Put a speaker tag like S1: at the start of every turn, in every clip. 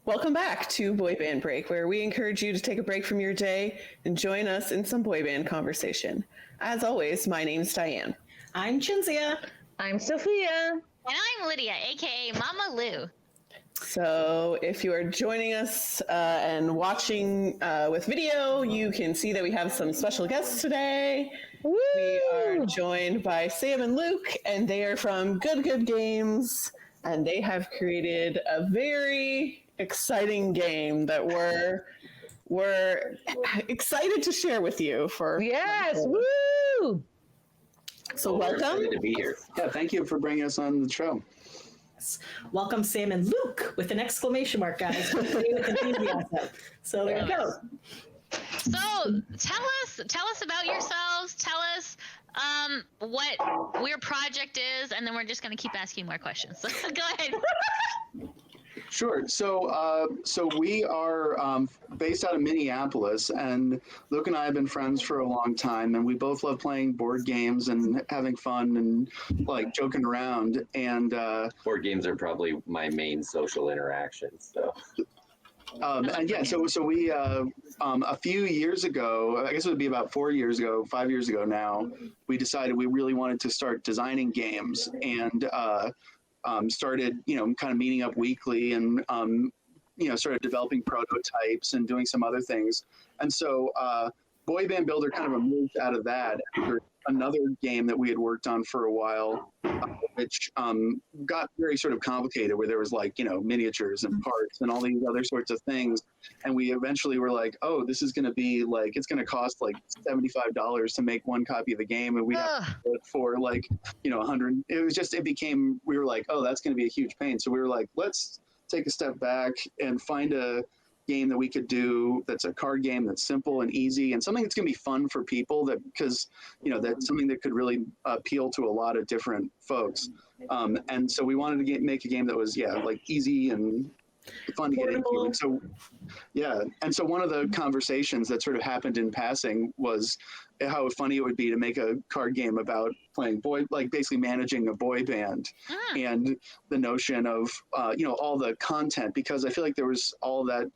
S1: Welcome back to Boy Band Break, where we encourage you to take a break from your day and join us in some boy band conversation. As always, my name's Diane.
S2: I'm Chinzia.
S3: I'm Sophia.
S4: And I'm Lydia, aka Mama Lou.
S1: So if you are joining us and watching with video, you can see that we have some special guests today.
S3: Woo!
S1: We are joined by Sam and Luke, and they are from Good Good Games, and they have created a very exciting game that we're excited to share with you.
S3: Yes, woo!
S1: So welcome.
S5: Excited to be here.
S6: Yeah, thank you for bringing us on the show.
S2: Welcome, Sam and Luke, with an exclamation mark, guys. With enthusiasm. So there you go.
S4: So tell us about yourselves. Tell us what your project is, and then we're just going to keep asking more questions. So go ahead.
S6: Sure. So we are based out of Minneapolis, and Luke and I have been friends for a long time, and we both love playing board games and having fun and like joking around. And
S5: Board games are probably my main social interaction. So.
S6: And yeah, so we a few years ago, I guess it would be about 5 years ago now, we decided we really wanted to start designing games, and started, kind of meeting up weekly, and started developing prototypes and doing some other things. And so Boy Band Builder kind of emerged out of that after another game that we had worked on for a while, which got very sort of complicated, where there was miniatures and parts and all these other sorts of things. And we eventually were like, oh, this is going to be it's going to cost like $75 to make one copy of the game. And we have to do it for 100. We were like, oh, that's going to be a huge pain. So we were like, let's take a step back and find a game that we could do that's a card game that's simple and easy, and something that's going to be fun for people, because that's something that could really appeal to a lot of different folks. And so we wanted to make a game that was easy and fun to get into. And so so one of the conversations that sort of happened in passing was how funny it would be to make a card game about playing basically managing a boy band, and the notion of all the content, because I feel like there was all that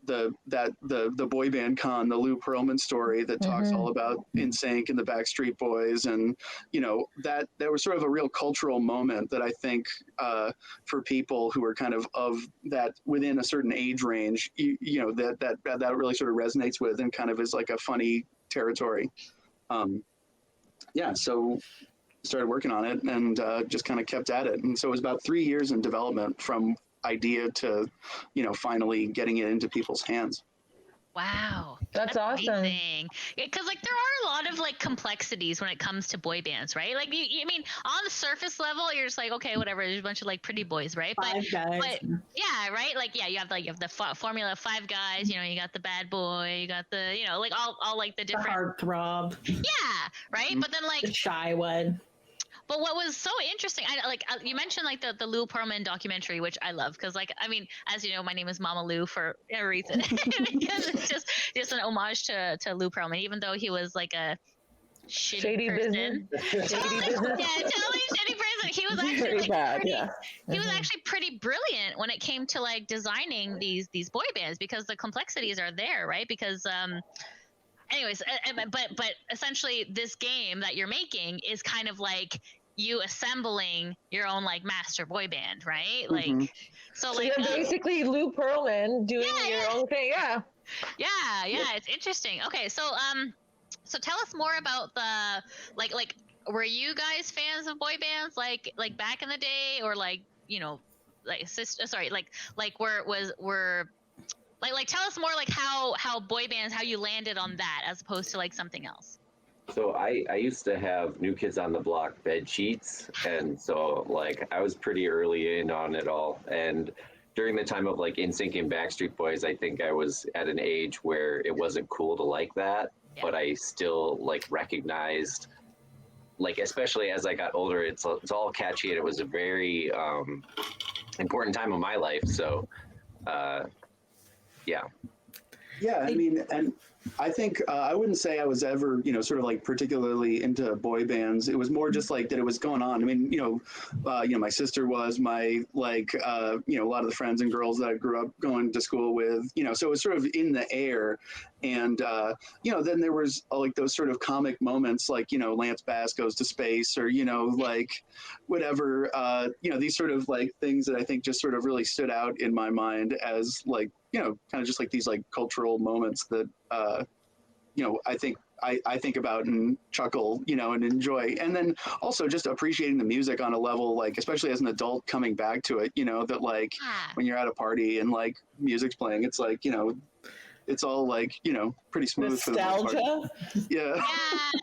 S6: the boy band con, the Lou Pearlman story that talks all about NSYNC and the Backstreet Boys, and that there was sort of a real cultural moment that I think for people who are kind of that within a certain age range, that really sort of resonates with, and kind of is like a funny territory. So started working on it, and just kind of kept at it, and so it was about 3 years in development from idea to finally getting it into people's hands.
S4: Wow,
S3: that's awesome.
S4: Amazing. Because there are a lot of complexities when it comes to boy bands, right? I mean, on the surface level, you're just like, okay, whatever. There's a bunch of pretty boys, right?
S2: Five guys.
S4: But yeah, right. You have the formula of 5 guys. You got the bad boy. You got the all the different
S2: heartthrob.
S4: Yeah, right.
S2: Mm-hmm.
S4: But then
S2: the shy one.
S4: But what was so interesting, you mentioned the Lou Pearlman documentary, which I love, because as you know, my name is Mama Lou for a reason, because it's just an homage to Lou Pearlman, even though he was a shady person.
S3: Shady business.
S4: Yeah, totally shady person. He was actually he was actually pretty brilliant when it came to designing these boy bands, because the complexities are there, right? Because anyways, but essentially this game that you're making is kind of you assembling your own master boy band, right? So
S3: you're basically Lou Pearlman doing your own thing. Yeah,
S4: it's interesting. Okay, so tell us more about the were you guys fans of boy bands like back in the day, or tell us more how boy bands, how you landed on that as opposed to something else.
S5: So I used to have New Kids on the Block bed sheets, and so I was pretty early in on it all. And during the time of NSYNC and Backstreet Boys, I think I was at an age where it wasn't cool to like that, but I still recognized, especially as I got older, it's all catchy, and it was a very important time of my life. So yeah.
S6: Yeah, I mean, and I think I wouldn't say I was ever, sort of like particularly into boy bands. It was more just like that it was going on. I mean, my sister was my a lot of the friends and girls that I grew up going to school with, so it was sort of in the air. And, then there was like those sort of comic moments like, Lance Bass goes to space or, like whatever, these sort of like things that I think just sort of really stood out in my mind as like, kind of just like these like cultural moments that, I think about and chuckle, and enjoy. And then also just appreciating the music on a level, like, especially as an adult coming back to it, that like when you're at a party and like music's playing, it's like, it's all like, pretty smooth.
S1: Nostalgia.
S6: For the most part. Yeah.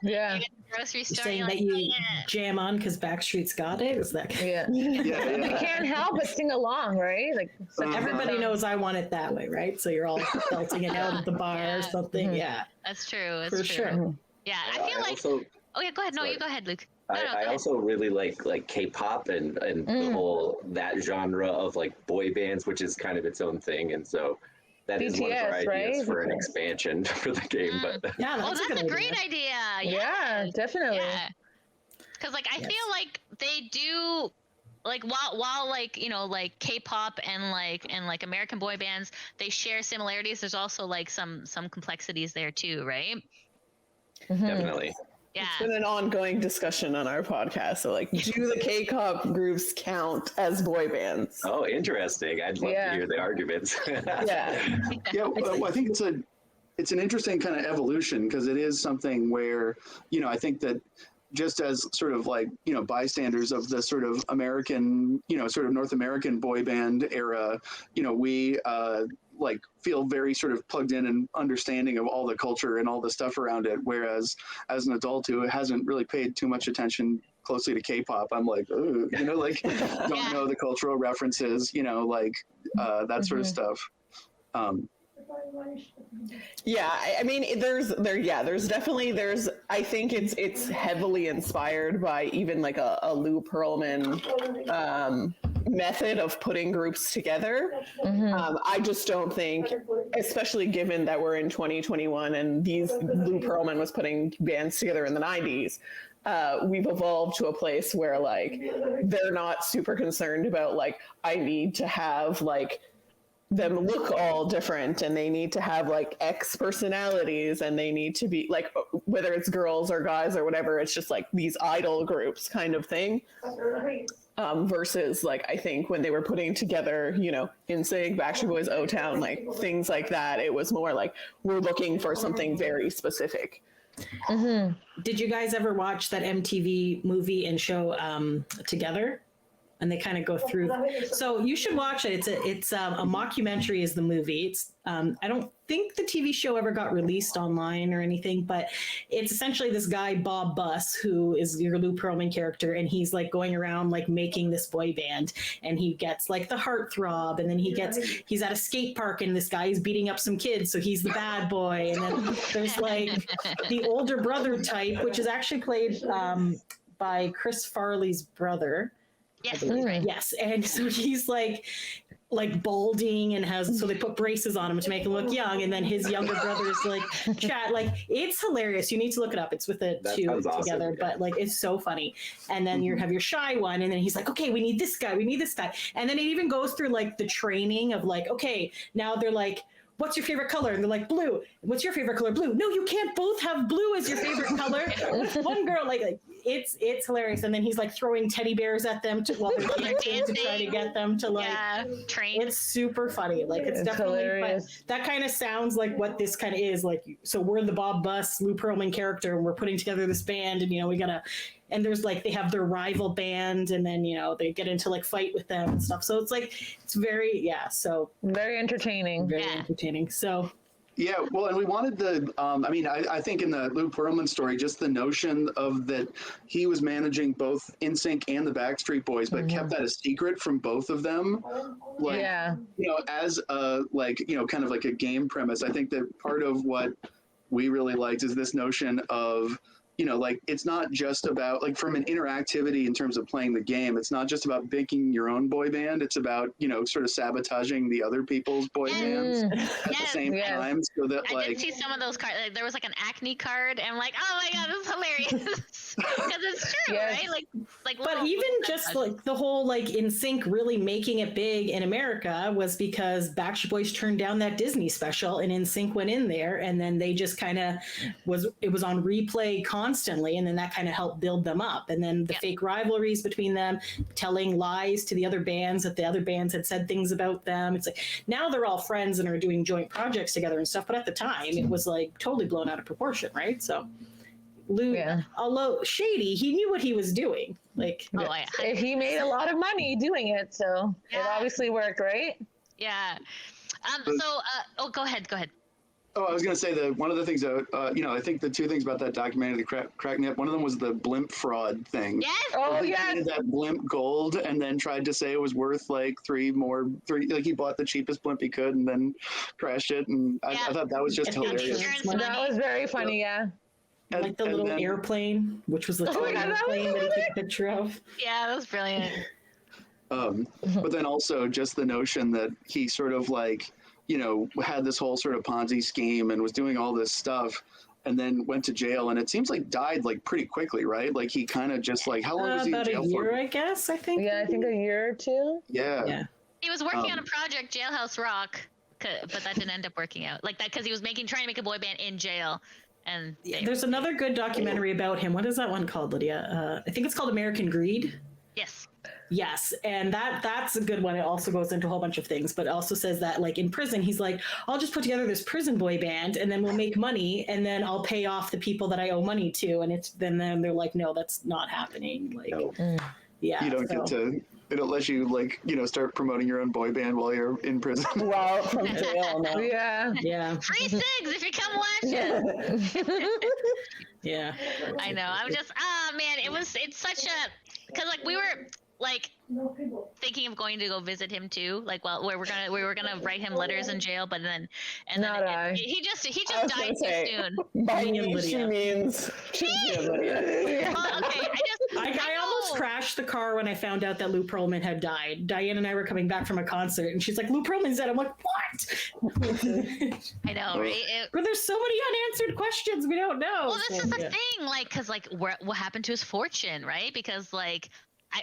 S3: Yeah.
S4: You get to the grocery
S2: You're
S4: store.
S2: saying
S4: You're
S2: that
S4: like,
S2: you
S4: "Oh, yeah."
S2: jam on because Backstreet's got it? Is that
S3: Yeah.
S6: Yeah.
S3: You
S6: Yeah.
S3: can't help but sing along, right? Like
S2: everybody knows I Want It That Way, right? So you're all belting it out at the bar or
S4: Yeah.
S2: something.
S3: Mhm.
S2: Yeah,
S4: That's true. That's
S2: for
S4: true.
S2: sure.
S4: Yeah, I feel like.
S5: also,
S4: Oh yeah, go ahead. No,
S5: Sorry.
S4: you go ahead, Luke. No, go
S5: I
S4: ahead.
S5: also really like K-pop and the whole that genre of like boy bands, which is kind of its own thing, and so that is one of our
S3: BTS,
S5: ideas
S3: right?
S5: for an expansion for the game. But
S2: Yeah,
S4: Oh,
S2: that's,
S4: that's
S2: a
S4: a
S2: good
S4: great
S2: idea.
S4: idea.
S3: Yeah, definitely.
S4: Yeah. Because like I
S2: Yes.
S4: feel like they do like while like like K-pop and like American boy bands, they share similarities. There's also like some complexities there too, right?
S3: Mhm.
S5: definitely,
S4: Yeah.
S1: It's been an ongoing discussion on our podcast. So, like, do the K-pop groups count as boy bands?
S5: oh, interesting. I'd love
S3: Yeah.
S5: to hear the arguments.
S1: Yeah.
S6: Yeah, well, I think it's an interesting kind of evolution because it is something where, I think that just as sort of like, bystanders of the sort of American, sort of North American boy band era, we like feel very sort of plugged in and understanding of all the culture and all the stuff around it. Whereas as an adult who hasn't really paid too much attention closely to K-pop, I'm like, like don't
S4: Yeah.
S6: know the cultural references, like that sort of stuff.
S1: Yeah, I mean, there's definitely I think it's heavily inspired by even like a Lou Pearlman method of putting groups together. I just don't think, especially given that we're in 2021 and Lou Pearlman was putting bands together in the 90s. We've evolved to a place where like they're not super concerned about like I need to have like them look all different and they need to have like X personalities and they need to be like whether it's girls or guys or whatever, it's just like these idol groups kind of thing. Versus like I think when they were putting together, NSYNC, Backstreet Boys, O-Town, like things like that, it was more like we're looking for something very specific.
S2: Did you guys ever watch that MTV movie and show Together? And they kind of go through. So you should watch it. It's a mockumentary is the movie. It's I don't think the TV show ever got released online or anything, but it's essentially this guy Bob Buss, who is your Lou Pearlman character, and he's like going around like making this boy band, and he gets like the heartthrob, and then he's at a skate park, and this guy is beating up some kids, so he's the bad boy, and then there's like the older brother type, which is actually played by Chris Farley's brother.
S4: Yes, that's right.
S2: Yes, and so he's like balding and so they put braces on him to make him look young, and then his younger brother's like Chad. Like it's hilarious. You need to look it up. It's with the
S5: That
S2: two
S5: sounds awesome,
S2: together,
S5: yeah.
S2: but like it's so funny. And then you have your shy one, and then he's like, okay, we need this guy, and then it even goes through like the training of like, okay, now they're like, what's your favorite color? And they're like, blue. What's your favorite color? Blue. No, you can't both have blue as your favorite color. One girl, like it's hilarious. And then he's like throwing teddy bears at them while they're dancing to try to get them to like.
S4: Yeah, train.
S2: It's super funny. Like it's definitely.
S3: hilarious.
S2: But that kind of sounds like what this kind of is. Like, so we're the Bob Buss, Lou Pearlman character, and we're putting together this band, and we gotta. And there's like they have their rival band, and then they get into like fight with them and stuff. So it's like it's very so
S3: Very entertaining.
S2: very
S4: Yeah.
S2: entertaining. So
S6: Yeah, well, and we wanted I think in the Lou Pearlman story, just the notion of that he was managing both NSYNC and the Backstreet Boys, but kept that a secret from both of them. Like,
S3: Yeah.
S6: As a kind of like a game premise, I think that part of what we really liked is this notion of, like it's not just about like from an interactivity in terms of playing the game. It's not just about making your own boy band. It's about, sort of sabotaging the other people's boy bands at the same time. So that
S4: I
S6: like,
S4: did see some of those cards. Like, there was like an acne card, and I'm like, oh my god, this is hilarious because it's true, right? Like.
S2: But even just like the whole like NSYNC really making it big in America was because Backstreet Boys turned down that Disney special, and NSYNC went in there, and then they just kind of it was on replay constantly, and then that kind of helped build them up. And then the fake rivalries between them, telling lies to the other bands that the other bands had said things about them. It's like now they're all friends and are doing joint projects together and stuff, but at the time it was like totally blown out of proportion, right? So Luke, although shady, he knew what he was doing. Like,
S3: he made a lot of money doing it, so it obviously worked, right?
S4: Yeah. Go ahead.
S6: Oh, I was going to say that one of the things that, I think the two things about that documentary that cracked me up, one of them was the blimp fraud thing.
S4: Yes.
S3: Oh,
S6: he painted that blimp gold and then tried to say it was worth like three, like he bought the cheapest blimp he could and then crashed it. And I thought that was just hilarious.
S3: That was very funny,
S2: like the little airplane, which was the airplane that he took a picture of.
S4: Yeah, that was brilliant.
S6: But then also just the notion that he sort of like, had this whole sort of Ponzi scheme and was doing all this stuff and then went to jail and it seems like died like pretty quickly, right? Like he kind of just like, how long was he in jail for?
S2: About a year, I guess, I think.
S3: Yeah, I think a year or two.
S6: Yeah.
S4: He was working on a project, Jailhouse Rock, but that didn't end up working out. Like that, because he was trying to make a boy band in jail. And
S2: there's another good documentary about him. What is that one called, Lydia? I think it's called American Greed. Yes, and that's a good one. It also goes into a whole bunch of things, but it also says that like in prison, he's like, I'll just put together this prison boy band and then we'll make money and then I'll pay off the people that I owe money to. And then they're like, no, that's not happening. Like, yeah.
S6: You don't get to, it don't let you like, start promoting your own boy band while you're in prison.
S1: Well, from jail now.
S2: Yeah.
S4: Free cigs if you come watch it.
S2: Yeah.
S4: I know. I'm just, man, it's such a, because like we were like thinking of going to go visit him too, like we were gonna write him letters in jail, but then he just died too soon.
S1: By me, she means Lydia.
S2: I almost crashed the car when I found out that Lou Pearlman had died. Diane and I were coming back from a concert, and she's like, "Lou Pearlman's dead." I'm like, "What?"
S4: I know, right?
S2: But there's so many unanswered questions we don't know.
S4: Well, this is the thing, like, because like what happened to his fortune, right? Because like.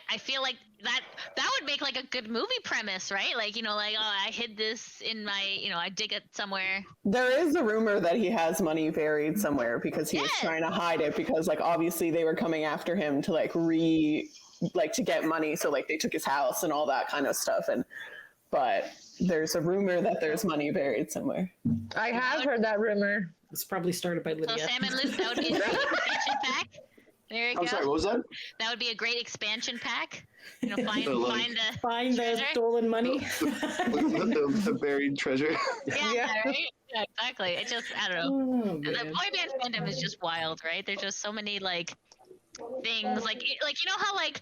S4: I feel like that would make like a good movie premise, right? Like, like, oh, I hid this in my, I dig it somewhere.
S1: There is a rumor that he has money buried somewhere because he was trying to hide it because like obviously they were coming after him to to get money. So like they took his house and all that kind of stuff. But there's a rumor that there's money buried somewhere.
S3: I have heard that rumor.
S2: It's probably started by Lydia.
S4: So Sam and Luke, that would be a great expansion pack. There you go.
S6: I'm sorry, what was that?
S4: That would be a great expansion pack.
S2: Find the stolen money.
S6: the buried treasure.
S4: Yeah, right? Yeah, exactly. It just, I don't know. Oh, the boy band fandom is just wild, right? There's just so many like things like how like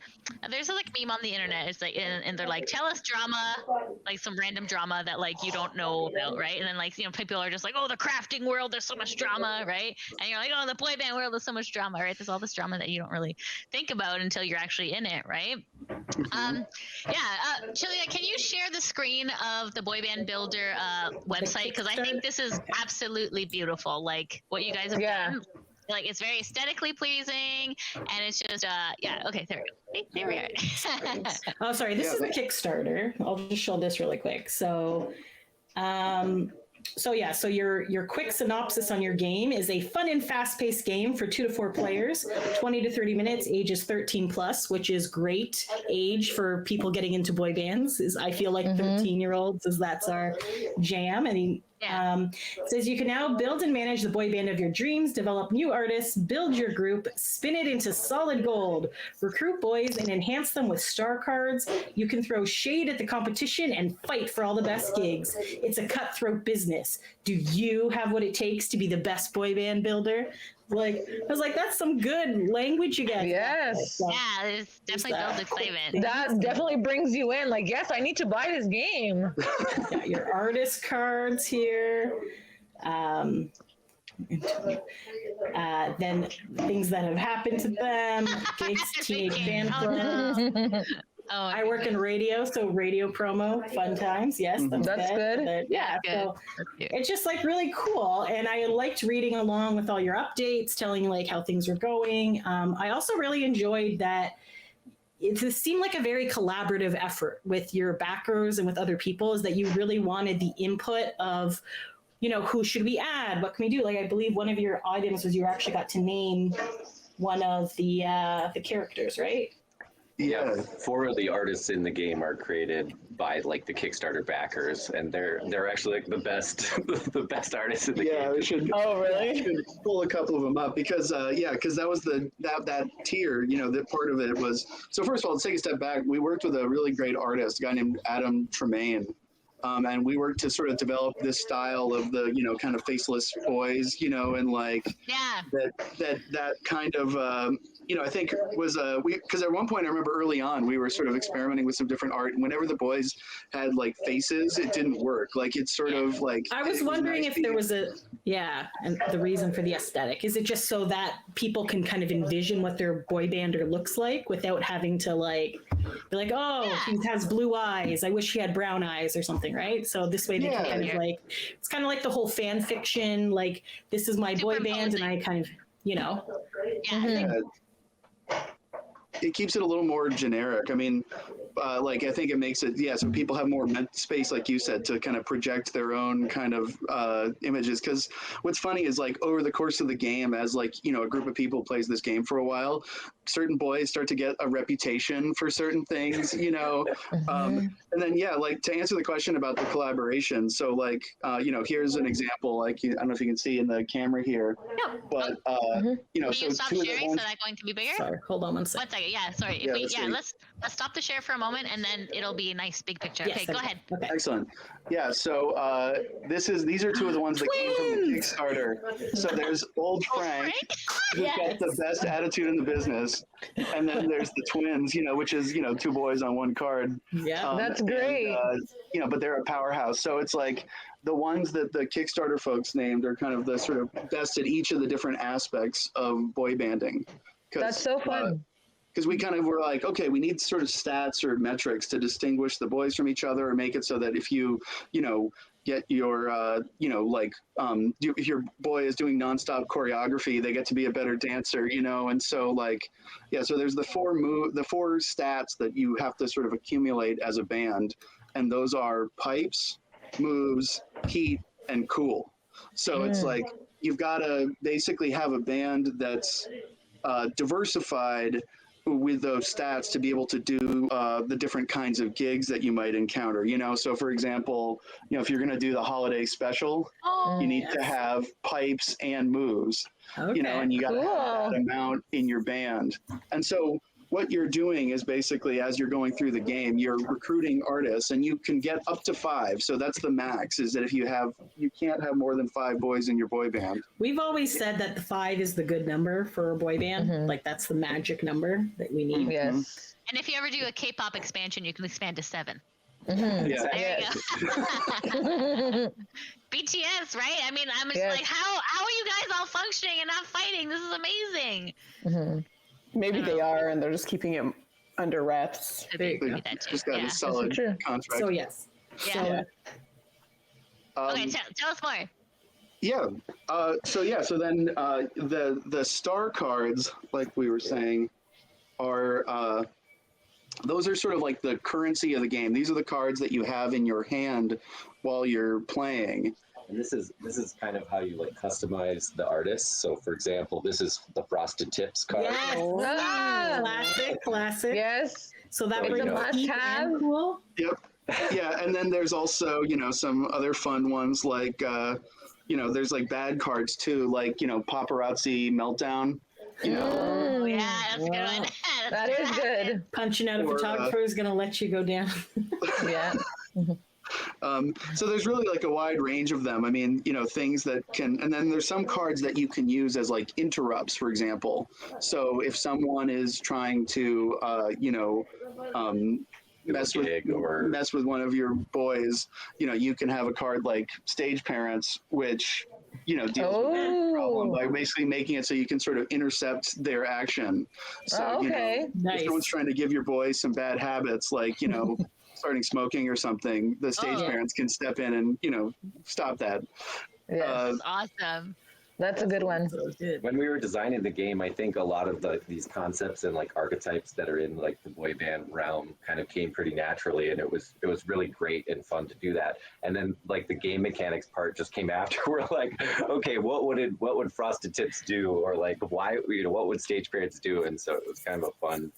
S4: there's a like meme on the internet. It's like and they're like, tell us drama, like some random drama that like you don't know about, right? And then like people are just like, oh, the crafting world, there's so much drama, right? And you're like, oh, the boy band world, there's so much drama, right? There's all this drama that you don't really think about until you're actually in it, right? Chilia, can you share the screen of the Boy Band Builder website? Because I think this is absolutely beautiful, like what you guys have done. Like it's very aesthetically pleasing, and it's just okay, there we go. There we are.
S2: Oh, sorry, this is the Kickstarter. I'll just show this really quick. So your quick synopsis on your game is a fun and fast-paced game for 2 to 4 players, 20 to 30 minutes, ages 13 plus, which is great age for people getting into boy bands. I feel like 13-year-olds, that's our jam. I mean, it says you can now build and manage the boy band of your dreams, develop new artists, build your group, spin it into solid gold, recruit boys and enhance them with star cards. You can throw shade at the competition and fight for all the best gigs. It's a cutthroat business. Do you have what it takes to be the best boy band builder? I was like, that's some good language you get.
S3: Yes.
S4: Yeah, it's definitely builds excitement.
S3: That definitely brings you in. Like, yes, I need to buy this game.
S2: Got your artist cards here. then things that have happened to them, gigs, teenage band promo.
S4: Oh,
S2: I work in radio, so radio promo, fun times. Yes,
S3: That's good.
S2: But yeah,
S4: good.
S2: so
S4: That's cute.
S2: it's just like really cool. And I liked reading along with all your updates, telling like how things were going. I also really enjoyed that it seemed like a very collaborative effort with your backers and with other people, is that you really wanted the input of, you know, who should we add? What can we do? Like, I believe one of your items was you actually got to name one of the characters, right?
S5: Yeah, 4 of the artists in the game are created by like the Kickstarter backers, and they're actually like the best the best artists in the
S6: Yeah,
S5: game.
S6: we should.
S1: Oh, really?
S6: Should pull a couple of them up because because that was that tier, you know, that part of it was. So first of all, let's take a step back. We worked with a really great artist, a guy named Adam Tremaine. And we worked to sort of develop this style of the, you know, kind of faceless boys, you know, and like
S4: Yeah.
S6: that kind of, you know, I think was because at one point I remember early on we were sort of experimenting with some different art, and whenever the boys had like faces, it didn't work. Like it's sort of like
S2: I was wondering if there was and the reason for the aesthetic. Is it just so that people can kind of envision what their boy bander looks like without having to like be like, oh, he has blue eyes, I wish he had brown eyes or something, right? So this way they can kind of like, it's kind of like the whole fan fiction, like this is my boy band, and I kind of, you know.
S4: Yeah.
S6: It keeps it a little more generic. I mean, like I think it makes it, so people have more space, like you said, to kind of project their own kind of images. Because what's funny is like over the course of the game, as like, you know, a group of people plays this game for a while, certain boys start to get a reputation for certain things, you know. And then like to answer the question about the collaboration, so like you know, here's an example. Like I don't know if you can see in the camera here, but you know,
S4: Can you stop sharing so that's going to be bigger?
S2: Sorry, hold on 1 second.
S4: 1 second. Yeah, sorry. Let's stop the share for a moment, and then it'll be a nice big picture.
S2: Yes,
S4: Okay, go ahead.
S2: Okay.
S6: Excellent. Yeah, so these are 2 of the ones that came from the Kickstarter. So there's old Frank, who's got the best attitude in the business, and then there's the twins, you know, which is, you know, 2 boys on 1 card.
S2: Yeah,
S3: That's great.
S6: And, you know, but they're a powerhouse. So it's like the ones that the Kickstarter folks named are kind of the sort of best at each of the different aspects of boy banding.
S3: That's so fun.
S6: Because we kind of were like, okay, we need sort of stats or metrics to distinguish the boys from each other, or make it so that if you know, get your, you know, like if your boy is doing nonstop choreography, they get to be a better dancer, you know. And so like, so there's the 4 stats that you have to sort of accumulate as a band, and those are pipes, moves, heat, and cool. So it's like you've got to basically have a band that's diversified with those stats to be able to do the different kinds of gigs that you might encounter, you know. So for example, you know, if you're going to do the holiday special, you need to have pipes and moves, you know, and you got to have that amount in your band. And so what you're doing is basically, as you're going through the game, you're recruiting artists, and you can get up to 5. So that's the max, is that if you can't have more than 5 boys in your boy band.
S2: We've always said that the 5 is the good number for a boy band. Like that's the magic number that we need.
S3: Yes.
S4: And if you ever do a K-pop expansion, you can expand to 7.
S6: Yeah.
S4: There you go. BTS, right? I mean, I'm just like, how are you guys all functioning and not fighting? This is amazing.
S1: Maybe they are, and they're just keeping it under wraps.
S2: There you go.
S6: Just got a solid contract.
S2: So yes.
S4: Yeah.
S2: So,
S4: Okay, tell us more.
S6: Yeah. So then the star cards, like we were saying, are those are sort of like the currency of the game. These are the cards that you have in your hand while you're playing.
S5: And this is kind of how you like customize the artists. So for example, this is the Frosted Tips card.
S2: Yes. Classic.
S3: Yes.
S2: So that
S5: There
S2: brings
S5: you go.
S2: heat and cool.
S6: Yep. Yeah, and then there's also, you know, some other fun ones like, you know, there's like bad cards too, like, you know, Paparazzi Meltdown. You know,
S4: Oh, yeah, that's a good one.
S3: That is good.
S2: Punching out a
S6: Or,
S2: photographer is going to let you go down.
S3: Yeah.
S6: so there's really like a wide range of them. I mean, you know, things that can, and then there's some cards that you can use as like interrupts, for example. So if someone is trying to, you know, mess with one of your boys, you can have a card like Stage Parents, which deals with that problem by basically making it so you can sort of intercept their action. So
S3: okay.
S6: if someone's trying to give your boy some bad habits, like starting smoking or something, the Stage Parents can step in and stop that.
S3: Yes.
S4: Awesome.
S3: That's a good one.
S5: When we were designing the game, I think a lot of these concepts and like archetypes that are in like the boy band realm kind of came pretty naturally, and it was really great and fun to do that. And then like the game mechanics part just came after. We're like, okay, what would Frosted Tips do, or like why what would Stage Parents do? And so it was kind of a fun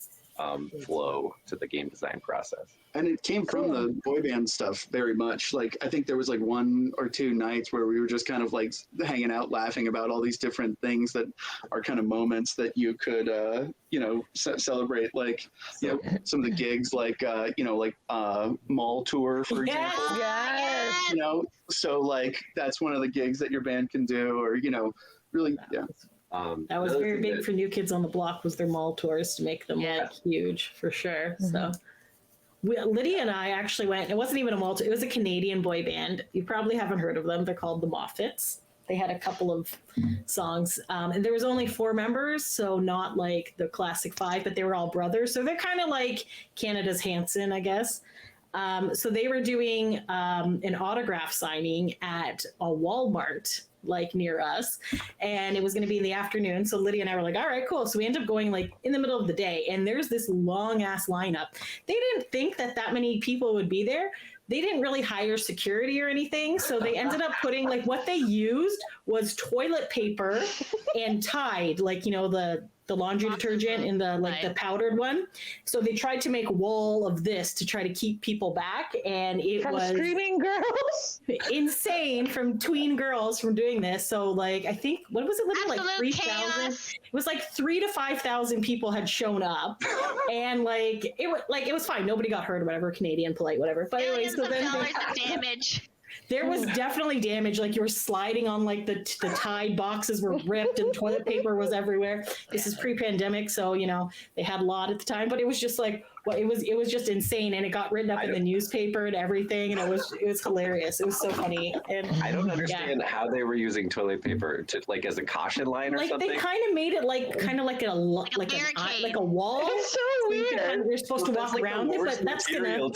S5: flow to the game design process.
S6: And it came from the boy band stuff very much. Like, I think there was like 1 or 2 nights where we were just kind of like hanging out, laughing about all these different things that are kind of moments that you could, celebrate. Like, some of the gigs, like, mall tour, for example.
S3: Yes.
S6: So like that's one of the gigs that your band can do, or really, yeah.
S2: That was very big for New Kids on the Block, was their mall tours to make them like huge for sure. So Lydia and I actually went, it wasn't even a mall tour, it was a Canadian boy band. You probably haven't heard of them. They're called the Moffats. They had a couple of songs, and there was only 4 members, so not like the classic 5, but they were all brothers. So they're kind of like Canada's Hanson, I guess. So they were doing an autograph signing at a Walmart, like near us, and it was going to be in the afternoon. So Lydia and I were like, all right, cool. So we ended up going like in the middle of the day, and there's this long ass lineup. They didn't think that many people would be there. They didn't really hire security or anything. So they ended up putting like, what they used was toilet paper and Tide, like, the laundry detergent in the the powdered one. So they tried to make a wall of this to try to keep people back, and it was
S3: screaming girls,
S2: insane from tween girls from doing this. So like, I think what was it, literally like 3,000? It was like 3,000 to 5,000 people had shown up, and like it was fine. Nobody got hurt or whatever. Canadian, polite, whatever. But anyways, so then
S4: dollars of damage.
S2: There was definitely damage. Like you were sliding on like the Tide boxes were ripped and toilet paper was everywhere. This is pre-pandemic, so they had a lot at the time. But it was just like, it was just insane, and it got written up in the newspaper and everything, and it was hilarious. It was so funny. And
S5: I don't understand how they were using toilet paper to like as a caution line or something.
S2: They kind of made it like a wall.
S3: It's so weird.
S2: You're supposed to walk around it, but that's gonna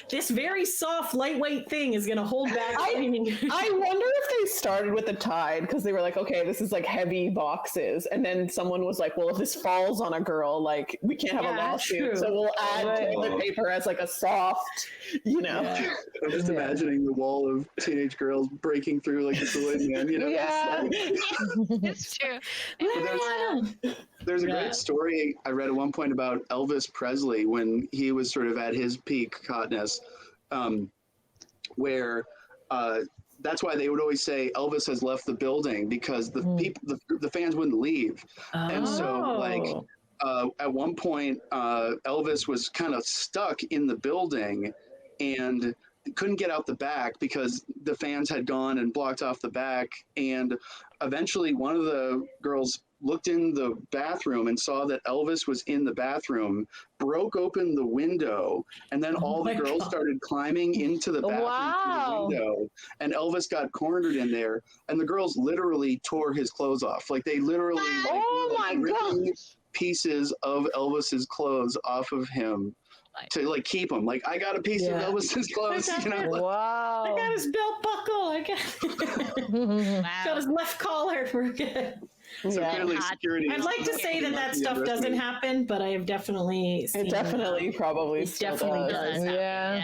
S2: this very soft, lightweight thing is gonna hold back.
S1: I wonder if they started with the Tide because they were like, okay, this is like heavy boxes, and then someone was like, well, if this falls on a girl, like we can't have a lawsuit, so we'll add toilet paper as like a soft,
S6: I'm just imagining the wall of teenage girls breaking through like a balloon, man.
S4: It's true.
S6: There's a great story I read at one point about Elvis Presley when he was sort of at his peak hotness, where that's why they would always say Elvis has left the building, because the fans wouldn't leave. And so like at one point Elvis was kind of stuck in the building and couldn't get out the back because the fans had gone and blocked off the back. And eventually one of the girls looked in the bathroom and saw that Elvis was in the bathroom, broke open the window, and then all the girls started climbing into the bathroom through the window, and Elvis got cornered in there, and the girls literally tore his clothes off. Like they literally ripping pieces of Elvis's clothes off of him to like keep him. Like, I got a piece of Elvis's clothes.
S3: Wow.
S2: I got his belt buckle. I got his left collar. We're good.
S6: So clearly security.
S2: I'd like to say that stuff doesn't happen, but I have definitely seen
S1: it. Definitely, probably still
S2: does.
S3: Yeah.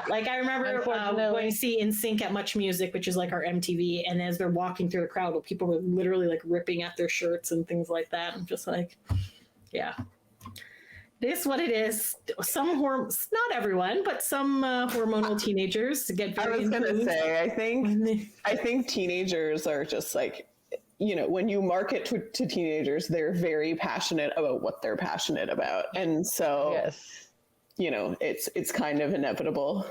S2: Like I remember going to see NSYNC at Much Music, which is like our MTV, and as they're walking through the crowd, people were literally like ripping at their shirts and things like that. I'm just like, yeah. It is what it is. Some not everyone, but some hormonal teenagers get very
S1: I was going to say, I think teenagers are just like, when you market to teenagers, they're very passionate about what they're passionate about. And so, it's kind of inevitable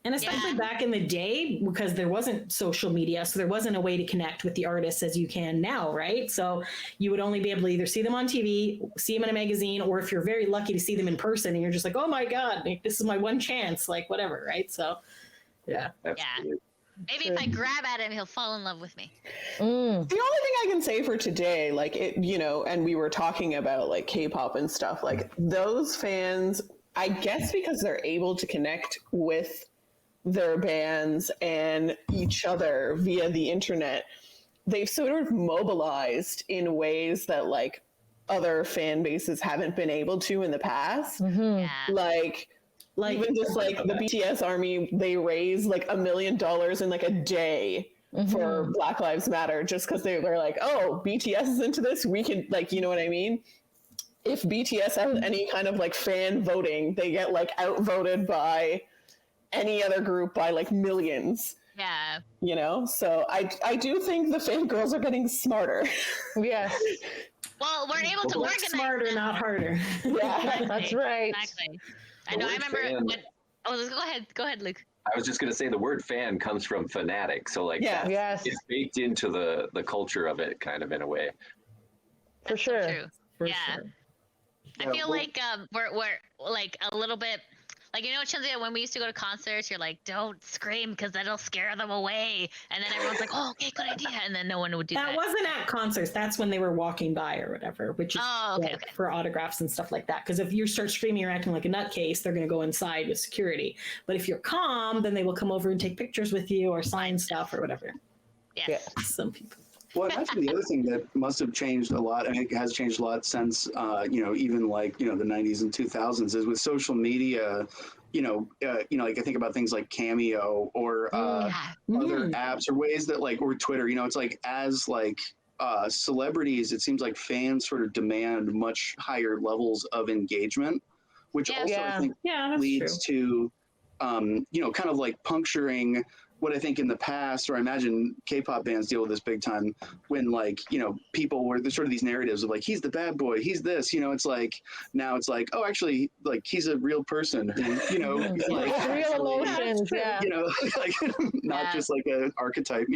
S2: And especially back in the day, because there wasn't social media, so there wasn't a way to connect with the artists as you can now, right? So you would only be able to either see them on TV, see them in a magazine, or if you're very lucky to see them in person, and you're just like, oh my God, like, this is my one chance, like whatever, right? So, yeah.
S5: Absolutely.
S4: Maybe if I grab at him, he'll fall in love with me.
S1: The only thing I can say for today, like it, you know, and we were talking about like K-pop and stuff, like those fans, I guess because they're able to connect with their bands and each other via the internet, they've sort of mobilized in ways that like other fan bases haven't been able to in the past.
S4: Yeah.
S1: Like even just like the BTS army, they raised like $1 million in like a day for Black Lives Matter, just because they were like, oh, BTS is into this, we can, like, you know what I mean? If BTS has any kind of like fan voting, they get like outvoted by any other group by like millions.
S4: Yeah.
S1: You know, so I do think the fangirls are getting smarter.
S3: Yes.
S4: Well, we're able to
S2: Work
S4: organize
S2: smarter,
S4: them.
S2: not harder.
S1: Yeah.
S4: Exactly.
S3: That's right.
S4: Exactly. I know. I
S5: word
S4: remember.
S5: fan-
S4: Go ahead, Luke.
S5: I was just going to say the word fan comes from fanatic. So like
S1: Yeah.
S3: Yes.
S5: it's baked into the culture of it kind of in a way.
S3: For
S4: That's so
S3: sure.
S4: true.
S2: For
S4: Yeah.
S2: sure.
S4: I feel like we're like a little bit like, you know, Chinzia, when we used to go to concerts, you're like, don't scream because that'll scare them away, and then everyone's like, oh, okay, good idea, and then no one would do that.
S2: That wasn't at concerts. That's when they were walking by or whatever, which is
S4: Okay.
S2: for autographs and stuff like that. Because if you start screaming or acting like a nutcase, they're going to go inside with security. But if you're calm, then they will come over and take pictures with you or sign stuff or whatever.
S4: Yes.
S2: Some people.
S6: Well, actually, the other thing that must have changed a lot, and it has changed a lot since, even like, the 90s and 2000s, is with social media, like I think about things like Cameo or other apps or ways that like, or Twitter, it's like as like celebrities, it seems like fans sort of demand much higher levels of engagement, which also I think
S2: that's
S6: leads to, kind of like puncturing what I think in the past, or I imagine K-pop bands deal with this big time, when like, people were there's sort of these narratives of like, he's the bad boy, he's this, it's like, now it's like, oh, actually, like he's a real person who, like
S3: Real emotions, yeah.
S6: like not just like an archetype,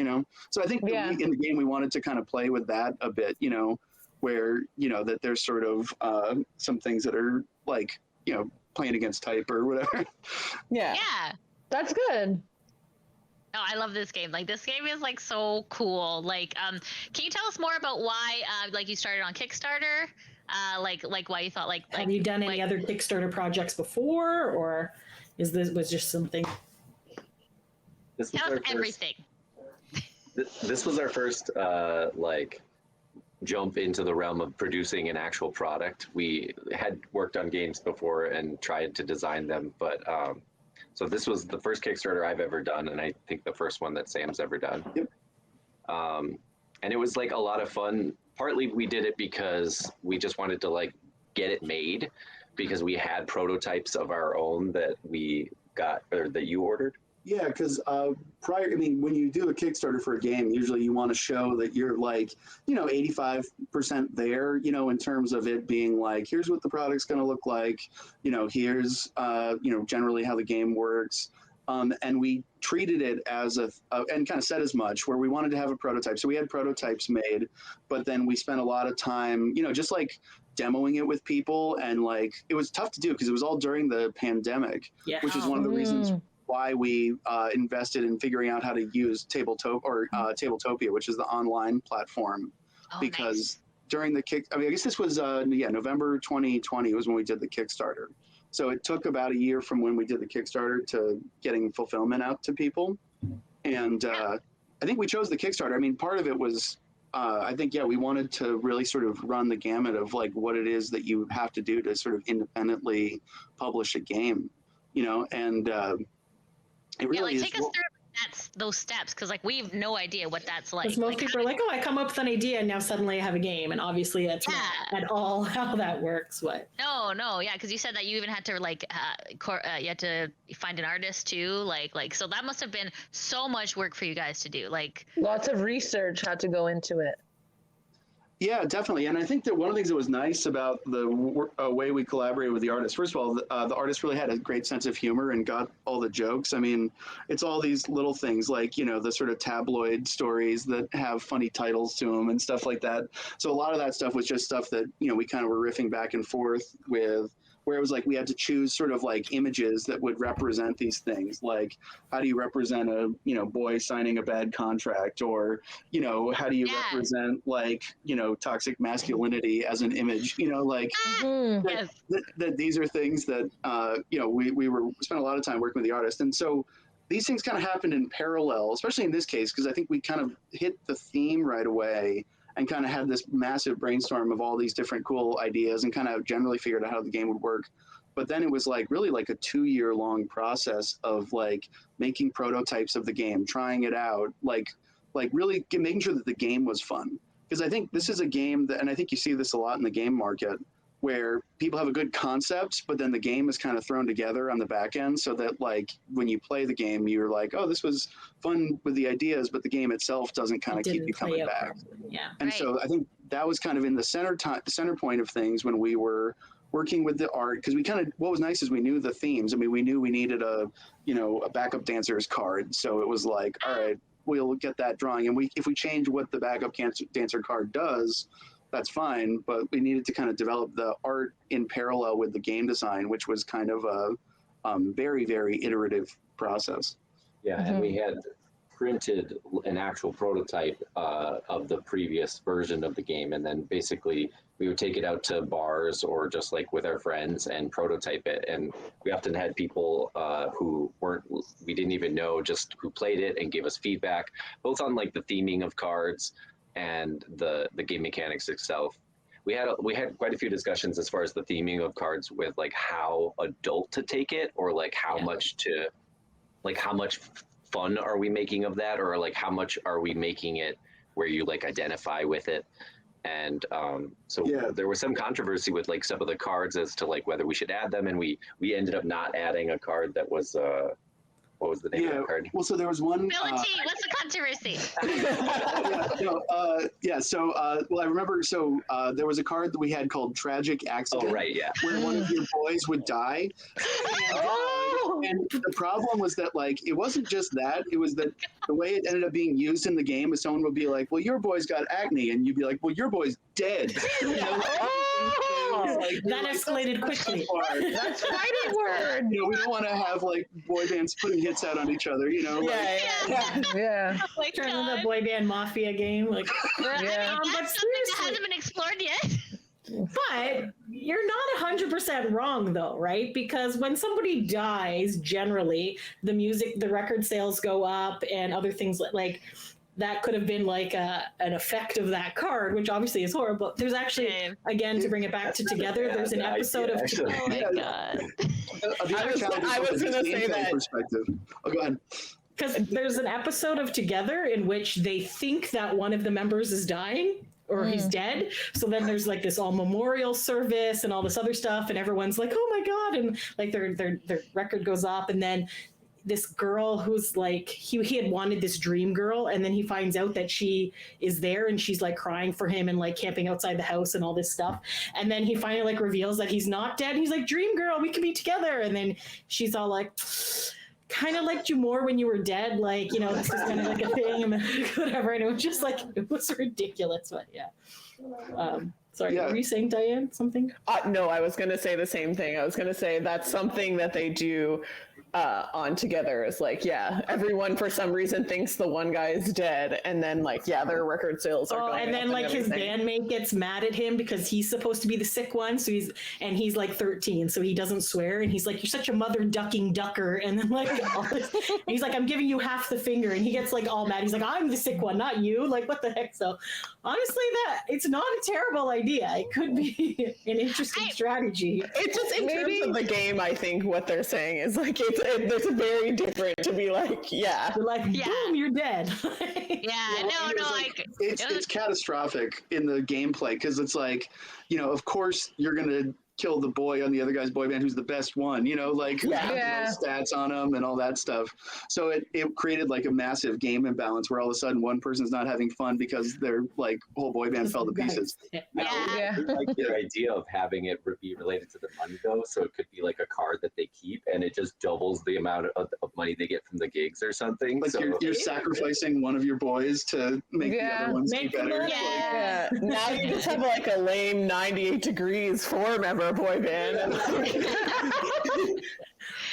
S6: So I think in the game, we wanted to kind of play with that a bit, where, that there's sort of some things that are like, playing against type or whatever.
S1: Yeah.
S4: Yeah.
S3: That's good.
S4: No, I love this game. Like, this game is like so cool. Like, can you tell us more about why, like, you started on Kickstarter? Like why you thought like
S2: Have you done any other Kickstarter projects before, or was just something?
S5: This was
S4: tell
S5: our
S4: us
S5: first,
S4: everything.
S5: This was our first like jump into the realm of producing an actual product. We had worked on games before and tried to design them, but so this was the first Kickstarter I've ever done, and I think the first one that Sam's ever done.
S6: Yep.
S5: And it was like a lot of fun. Partly we did it because we just wanted to like get it made, because we had prototypes of our own that we got, or that you ordered.
S6: Yeah, because when you do a Kickstarter for a game, usually you want to show that you're like, 85% there, in terms of it being like, here's what the product's going to look like, here's, generally how the game works. And we treated it as and kind of said as much, where we wanted to have a prototype. So we had prototypes made, but then we spent a lot of time, just like demoing it with people. And like, it was tough to do because it was all during the pandemic, which is one of the reasons why we invested in figuring out how to use Tabletopia, which is the online platform, because during the I guess this was November 2020 was when we did the Kickstarter. So it took about a year from when we did the Kickstarter to getting fulfillment out to people. And I think we chose the Kickstarter. I mean, part of it was, we wanted to really sort of run the gamut of like what it is that you have to do to sort of independently publish a game, and it really is.
S4: Take us through those steps, because like we have no idea what that's like.
S2: Because most people are like, oh, I come up with an idea and now suddenly I have a game, and obviously that's not at all how that works.
S4: No, yeah, because you said that you even had to like you had to find an artist too, like so that must have been so much work for you guys to do. Like
S3: lots of research had to go into it.
S6: Yeah, definitely. And I think that one of the things that was nice about the way we collaborated with the artist, first of all, the artist really had a great sense of humor and got all the jokes. I mean, it's all these little things like, you know, the sort of tabloid stories that have funny titles to them and stuff like that. So a lot of that stuff was just stuff that, you know, we kind of were riffing back and forth with, where it was like we had to choose sort of like images that would represent these things. Like, how do you represent a, you know, boy signing a bad contract, or, you know, how do you represent like, you know, toxic masculinity as an image, you know, like that these are things that, you know, we spent a lot of time working with the artist. And so these things kind of happened in parallel, especially in this case, because I think we kind of hit the theme right away and kind of had this massive brainstorm of all these different cool ideas and kind of generally figured out how the game would work. But then it was like really like a 2-year long process of like making prototypes of the game, trying it out, like really making sure that the game was fun. Because I think this is a game that, and I think you see this a lot in the game market, where people have a good concept, but then the game is kind of thrown together on the back end so that like when you play the game, you're like, oh, this was fun with the ideas, but the game itself doesn't kind of keep you coming back.
S2: Yeah.
S6: And so I think that was kind of in the center point of things when we were working with the art, because we kind of, what was nice is we knew the themes. I mean, we knew we needed a backup dancer's card. So it was like, all right, we'll get that drawing. And if we change what the backup dancer card does, that's fine, but we needed to kind of develop the art in parallel with the game design, which was kind of a very, very iterative process.
S5: Yeah, and we had printed an actual prototype of the previous version of the game, and then basically we would take it out to bars or just like with our friends and prototype it. And we often had people who we didn't even know, just who played it and gave us feedback, both on like the theming of cards and the game mechanics itself. We had quite a few discussions as far as the theming of cards with like how adult to take it, or like how much fun are we making of that, or like how much are we making it where you like identify with it. And there was some controversy with like some of the cards as to like whether we should add them, and we ended up not adding a card that was what was the name of the card?
S6: Well, so there was one.
S4: Ability. What's the controversy?
S6: Well, I remember. So there was a card that we had called Tragic Accident.
S5: Oh, right, yeah.
S6: Where one of your boys would die. And the problem was that, like, it wasn't just that. It was that the way it ended up being used in the game is someone would be like, well, your boy's got acne. And you'd be like, well, your boy's dead. You know?
S2: That escalated quickly.
S3: That's fighting word.
S6: You know, we don't want to have like boy bands putting hits out on each other, you know?
S3: Yeah.
S4: Oh my
S2: Turn into the
S4: God.
S2: boy band mafia game. Like,
S4: I mean,
S2: but
S4: that's something that hasn't been explored yet.
S2: But you're not 100% wrong though, right? Because when somebody dies, generally the record sales go up, and other things like that could have been like an effect of that card, which obviously is horrible. There's actually, again, to bring it back to Together, there's an episode of
S4: Oh my God.
S1: I was going to say that.
S6: Perspective. Oh, go ahead.
S2: Because there's an episode of Together in which they think that one of the members is dying or he's dead. So then there's like this all memorial service and all this other stuff, and everyone's like, oh my God. And like their record goes up, and then this girl who's like, he had wanted this dream girl, and then he finds out that she is there, and she's like crying for him and like camping outside the house and all this stuff. And then he finally like reveals that he's not dead. He's like, dream girl, we can be together. And then she's all like, kind of liked you more when you were dead. Like, you know, this is kind of like a thing and whatever. And it was just like, it was ridiculous, but yeah. Sorry, were you saying, Diane, something?
S1: No, I was going to say the same thing. I was going to say that's something that they do on Together, is like, everyone for some reason thinks the one guy is dead, and then like, their record sales are going
S2: and then
S1: up
S2: like his
S1: everything.
S2: bandmate gets mad at him because he's supposed to be the sick one, so he's like 13, so he doesn't swear, and he's like, you're such a mother ducking ducker, and then like he's like, I'm giving you half the finger, and he gets like all mad. He's like, I'm the sick one, not you. Like, what the heck? So honestly, it's not a terrible idea. It could be an interesting strategy.
S1: It just, in terms of the game, I think what they're saying is like, it's very different to be like,
S2: You're like, boom, you're dead.
S6: It's catastrophic in the gameplay, because it's like, you know, of course you're gonna kill the boy on the other guy's boy band who's the best one, like
S1: Yeah.
S6: have the
S3: Yeah.
S6: most stats on them and all that stuff. So it created like a massive game imbalance where all of a sudden one person's not having fun because their like whole boy band fell to pieces.
S2: Yeah.
S3: Yeah.
S5: I like their idea of having it be related to the money though, so it could be like a card that they keep, and it just doubles the amount of money they get from the gigs or something.
S6: Like
S5: So
S6: you're sacrificing one of your boys to make the
S3: Yeah.
S6: other ones
S2: Make
S6: be better.
S2: them-
S1: Yeah. Now you just have like a lame 98 Degrees 4-member boy band.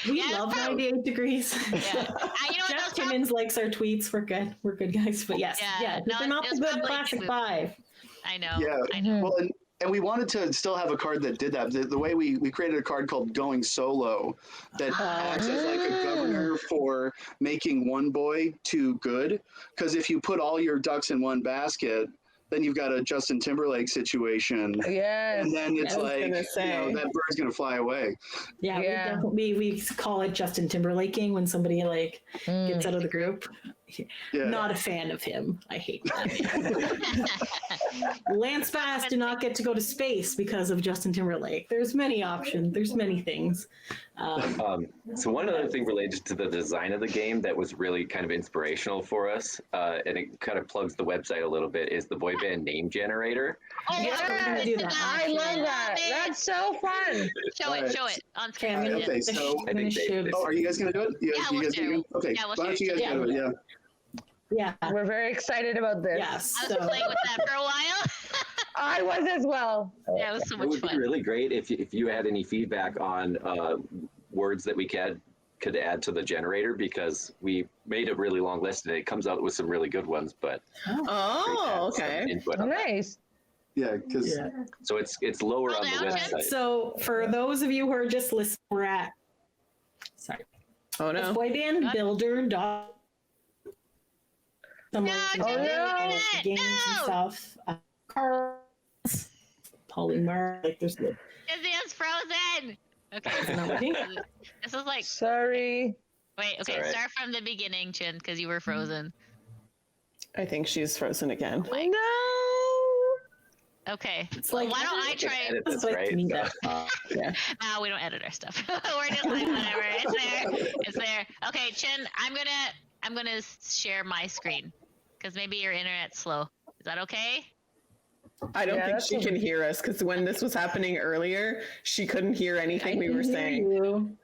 S2: We
S4: Yeah,
S2: love
S4: probably-
S2: 98 degrees.
S4: Yeah. You know what?
S2: Jeff
S4: Those
S2: Timmons likes our tweets. We're good. We're good guys. But yes,
S4: Yeah, no,
S2: they're not
S4: it
S2: the
S4: was
S2: good
S4: probably
S2: classic
S4: too-
S2: five.
S4: I know.
S6: Yeah.
S4: I know.
S6: Well, and we wanted to still have a card that did that. The way we created a card called Going Solo that acts as like a governor for making one boy too good. Because if you put all your ducks in one basket, then you've got a Justin Timberlake situation.
S3: Yes.
S6: And then it's
S1: I was
S6: like,
S1: gonna say.
S6: that bird's going to fly away.
S2: Yeah,
S3: Yeah.
S2: we call it Justin Timberlaking when somebody like gets out of the group.
S6: Yeah.
S2: Not a fan of him. I hate that. Lance Bass did not get to go to space because of Justin Timberlake. There's many options. There's many things.
S5: So one other thing related to the design of the game that was really kind of inspirational for us, and it kind of plugs the website a little bit, is the boy band name generator.
S4: Oh,
S3: Yes,
S2: gonna do that.
S3: I love that. That's so fun.
S4: Show
S6: Alright.
S4: it. Show it on
S2: Okay,
S4: screen.
S2: I'm gonna,
S6: Okay, so-
S5: I think
S2: share
S5: they-
S2: this.
S6: Oh, are you guys going to do it?
S4: Yeah, we'll
S6: you guys
S4: share
S6: gonna
S4: it.
S6: do it? Okay.
S4: Yeah, we'll
S6: Why don't
S4: share
S6: you
S4: it.
S6: guys do it? Yeah.
S2: Yeah.
S3: We're very excited about this.
S2: Yes.
S4: I was
S2: So,
S4: playing with that for a while.
S3: I was as well.
S4: Yeah, it was so
S5: It
S4: much
S5: would be
S4: fun.
S5: really great if you had any feedback on words that we could add to the generator, because we made a really long list and it comes out with some really good ones, but
S1: Oh,
S5: some
S1: okay.
S5: input on that.
S3: Nice.
S6: Yeah, because
S2: yeah.
S5: So it's lower
S4: Scroll
S5: on the
S4: down, Jen.
S5: website.
S2: So for those of you who are just listening, we're at
S1: Oh no.
S2: boyband builder dot. Some
S4: No,
S2: links
S3: Jen,
S2: in
S3: no,
S2: there,
S4: no.
S2: games and stuff. Cards, polymer. Like there's the
S4: It's frozen. Okay.
S2: not working.
S4: This is like,
S3: Sorry.
S4: wait, okay,
S5: alright.
S4: start from the beginning, Chin, because you were frozen.
S1: I think she's frozen again.
S3: No.
S4: Okay.
S2: It's like
S4: Why don't I
S5: You can
S4: try?
S5: edit this,
S2: It's like
S5: right?
S2: me that.
S1: Yeah.
S4: No, we don't edit our stuff. We're just like whatever. It's there. It's there. Okay, Chin, I'm gonna share my screen because maybe your internet's slow. Is that okay?
S1: I don't
S3: Yeah,
S1: think
S3: that's
S1: she
S3: a-
S1: can hear us because when this was happening earlier, she couldn't hear anything we were saying.
S2: You.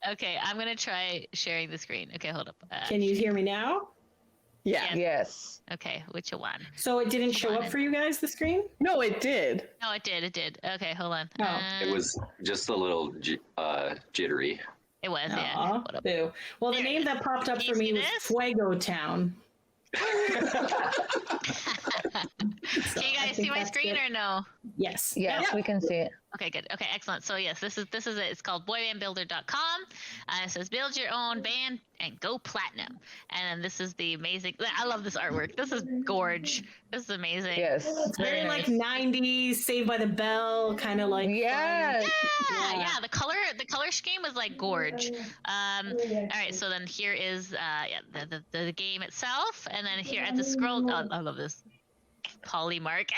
S4: Okay, I'm gonna try sharing the screen. Okay, hold up.
S2: Can you hear me now?
S1: Yeah.
S3: Yes.
S4: Okay, which one?
S2: So it didn't show up for you guys, the screen?
S1: No, it did.
S4: No, it did. It did. Okay, hold on.
S2: Oh.
S5: It was just a little jittery.
S4: It was. Yeah.
S2: Aw,
S4: What up?
S2: boo. Well, the
S4: There.
S2: name that popped up
S4: Can
S2: for
S4: you
S2: me
S4: see
S2: was
S4: this?
S2: Fuego Town.
S4: Can you guys see my screen or no?
S2: Yes.
S3: Yes, we can see it.
S4: Okay, good. Okay, excellent. So yes, this is it. It's called boybandbuilder.com. It says build your own band and go platinum. And then this is the amazing. I love this artwork. This is gorge. This is amazing.
S3: Yes.
S2: It's very
S3: nice.
S2: like 90s, Saved by the Bell, kind of like.
S3: Yes.
S4: Yeah. The color scheme was like gorge. All right, so then here is the game itself, and then here at the scroll. Oh, I love this. Polymark.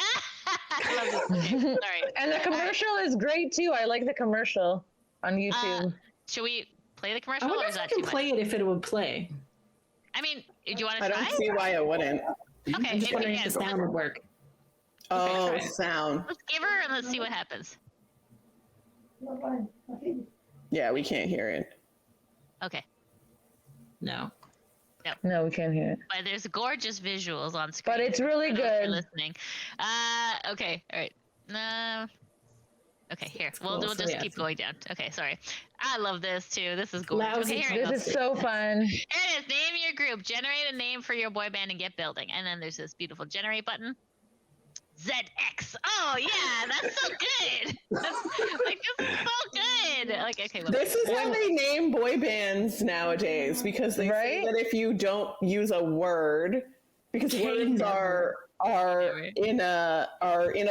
S4: I love this. Okay, sorry.
S3: And the commercial is great too. I like the commercial on YouTube.
S4: Should we play the
S2: I
S4: commercial,
S2: wonder
S4: or
S2: if
S4: is
S2: you
S4: that
S2: can
S4: too
S2: play
S4: much?
S2: it if it would play.
S4: I mean, do you want to
S1: I
S4: try?
S1: don't see why it wouldn't.
S4: Okay,
S2: I'm just wondering
S4: yeah,
S2: if the sound would work.
S1: Oh,
S2: try it.
S1: sound.
S4: let's give her and let's see what happens.
S1: Yeah, we can't hear it.
S4: Okay.
S2: No.
S3: No, we can't hear it.
S4: But there's gorgeous visuals on screen.
S3: But it's really
S4: for those who are
S3: good.
S4: listening. Okay, all right. Okay, here. We'll
S2: cool. So
S4: just
S2: yeah,
S4: keep
S2: it's-
S4: going down. Okay, sorry. I love this too. This is gorgeous.
S2: Lousy.
S4: Okay, here it
S3: This
S4: goes.
S3: is so fun.
S4: Here it is. Name your group. Generate a name for your boy band and get building. And then there's this beautiful generate button. ZX. Oh yeah, that's so good. Like this is so good. Like okay, look.
S1: This is how they name boy bands nowadays because they say
S3: Right?
S1: that if you don't use a word, because words are in a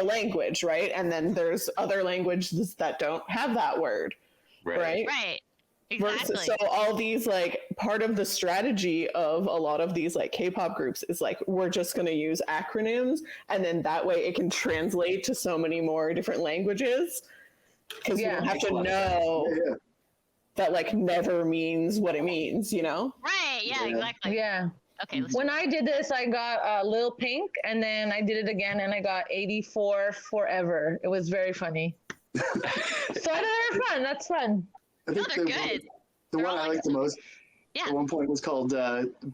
S1: language, right? And then there's other languages that don't have that word, right?
S4: Right.
S1: Versus-
S4: Exactly.
S1: So all these like part of the strategy of a lot of these like K-pop groups is like we're just going to use acronyms, and then that way it can translate to so many more different languages. because you
S3: Yeah.
S1: don't have to
S5: Makes a lot of
S1: know
S6: Yeah.
S1: that like never means what it means, you know?
S4: Right. Yeah.
S6: Yeah.
S4: Exactly.
S3: Yeah.
S4: Okay. Let's
S3: When I did this, I got Lil Pink, and then I did it again, and I got 84 Forever. It was very funny. So I know they're fun. That's fun.
S6: I
S4: No,
S6: think
S4: they're
S6: the
S4: good.
S6: the
S4: They're
S6: one
S4: all
S6: I
S4: like-
S6: liked the most
S4: Yeah.
S6: at one point was called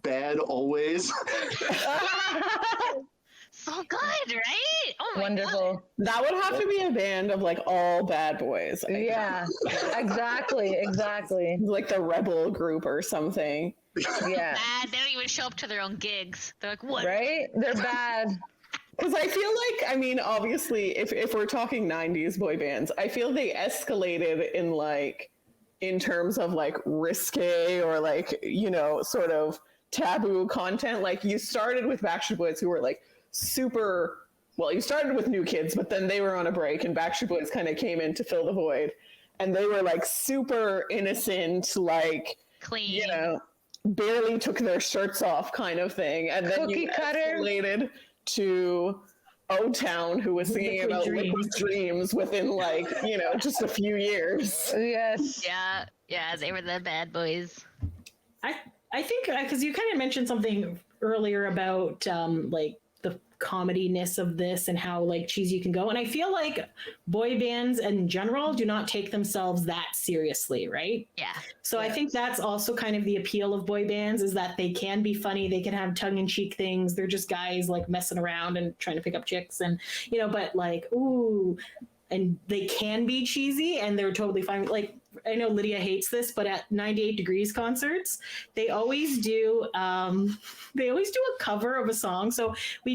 S6: Bad Always.
S4: So good, right? Oh my God.
S3: Wonderful.
S1: That would have to be a band of like all bad boys. I think.
S3: Yeah. Exactly. Exactly.
S1: Like the rebel group or something.
S3: Yeah.
S4: Bad. They don't even show up to their own gigs. They're like, what?
S3: Right? They're bad.
S1: Because I feel like, I mean, obviously, if we're talking 90s boy bands, I feel they escalated in like, in terms of like risque or like, you know, sort of taboo content. Like you started with Backstreet Boys who were like super, well, you started with New Kids, but then they were on a break and Backstreet Boys kind of came in to fill the void. And they were like super innocent, like,
S4: Clean.
S1: you know, barely took their shirts off kind of thing. And then
S3: Cookie
S1: you
S3: cutter.
S1: escalated to O-Town, who was singing
S2: Liquid
S1: about
S2: Dreams.
S1: liquid dreams within like, you know, just a few years.
S3: Yes.
S4: Yeah. Yeah. They were the bad boys.
S2: I think because you kind of mentioned something earlier about like the comediness of this and how like cheesy you can go, and I feel like boy bands in general do not take themselves that seriously, right?
S4: Yeah.
S2: So I think that's also kind of the appeal of boy bands, is that they can be funny, they can have tongue-in-cheek things, they're just guys like messing around and trying to pick up chicks, and you know, but like ooh, and they can be cheesy and they're totally fine. Like I know Lydia hates this, but at 98 Degrees concerts, they always do a cover of a song. So we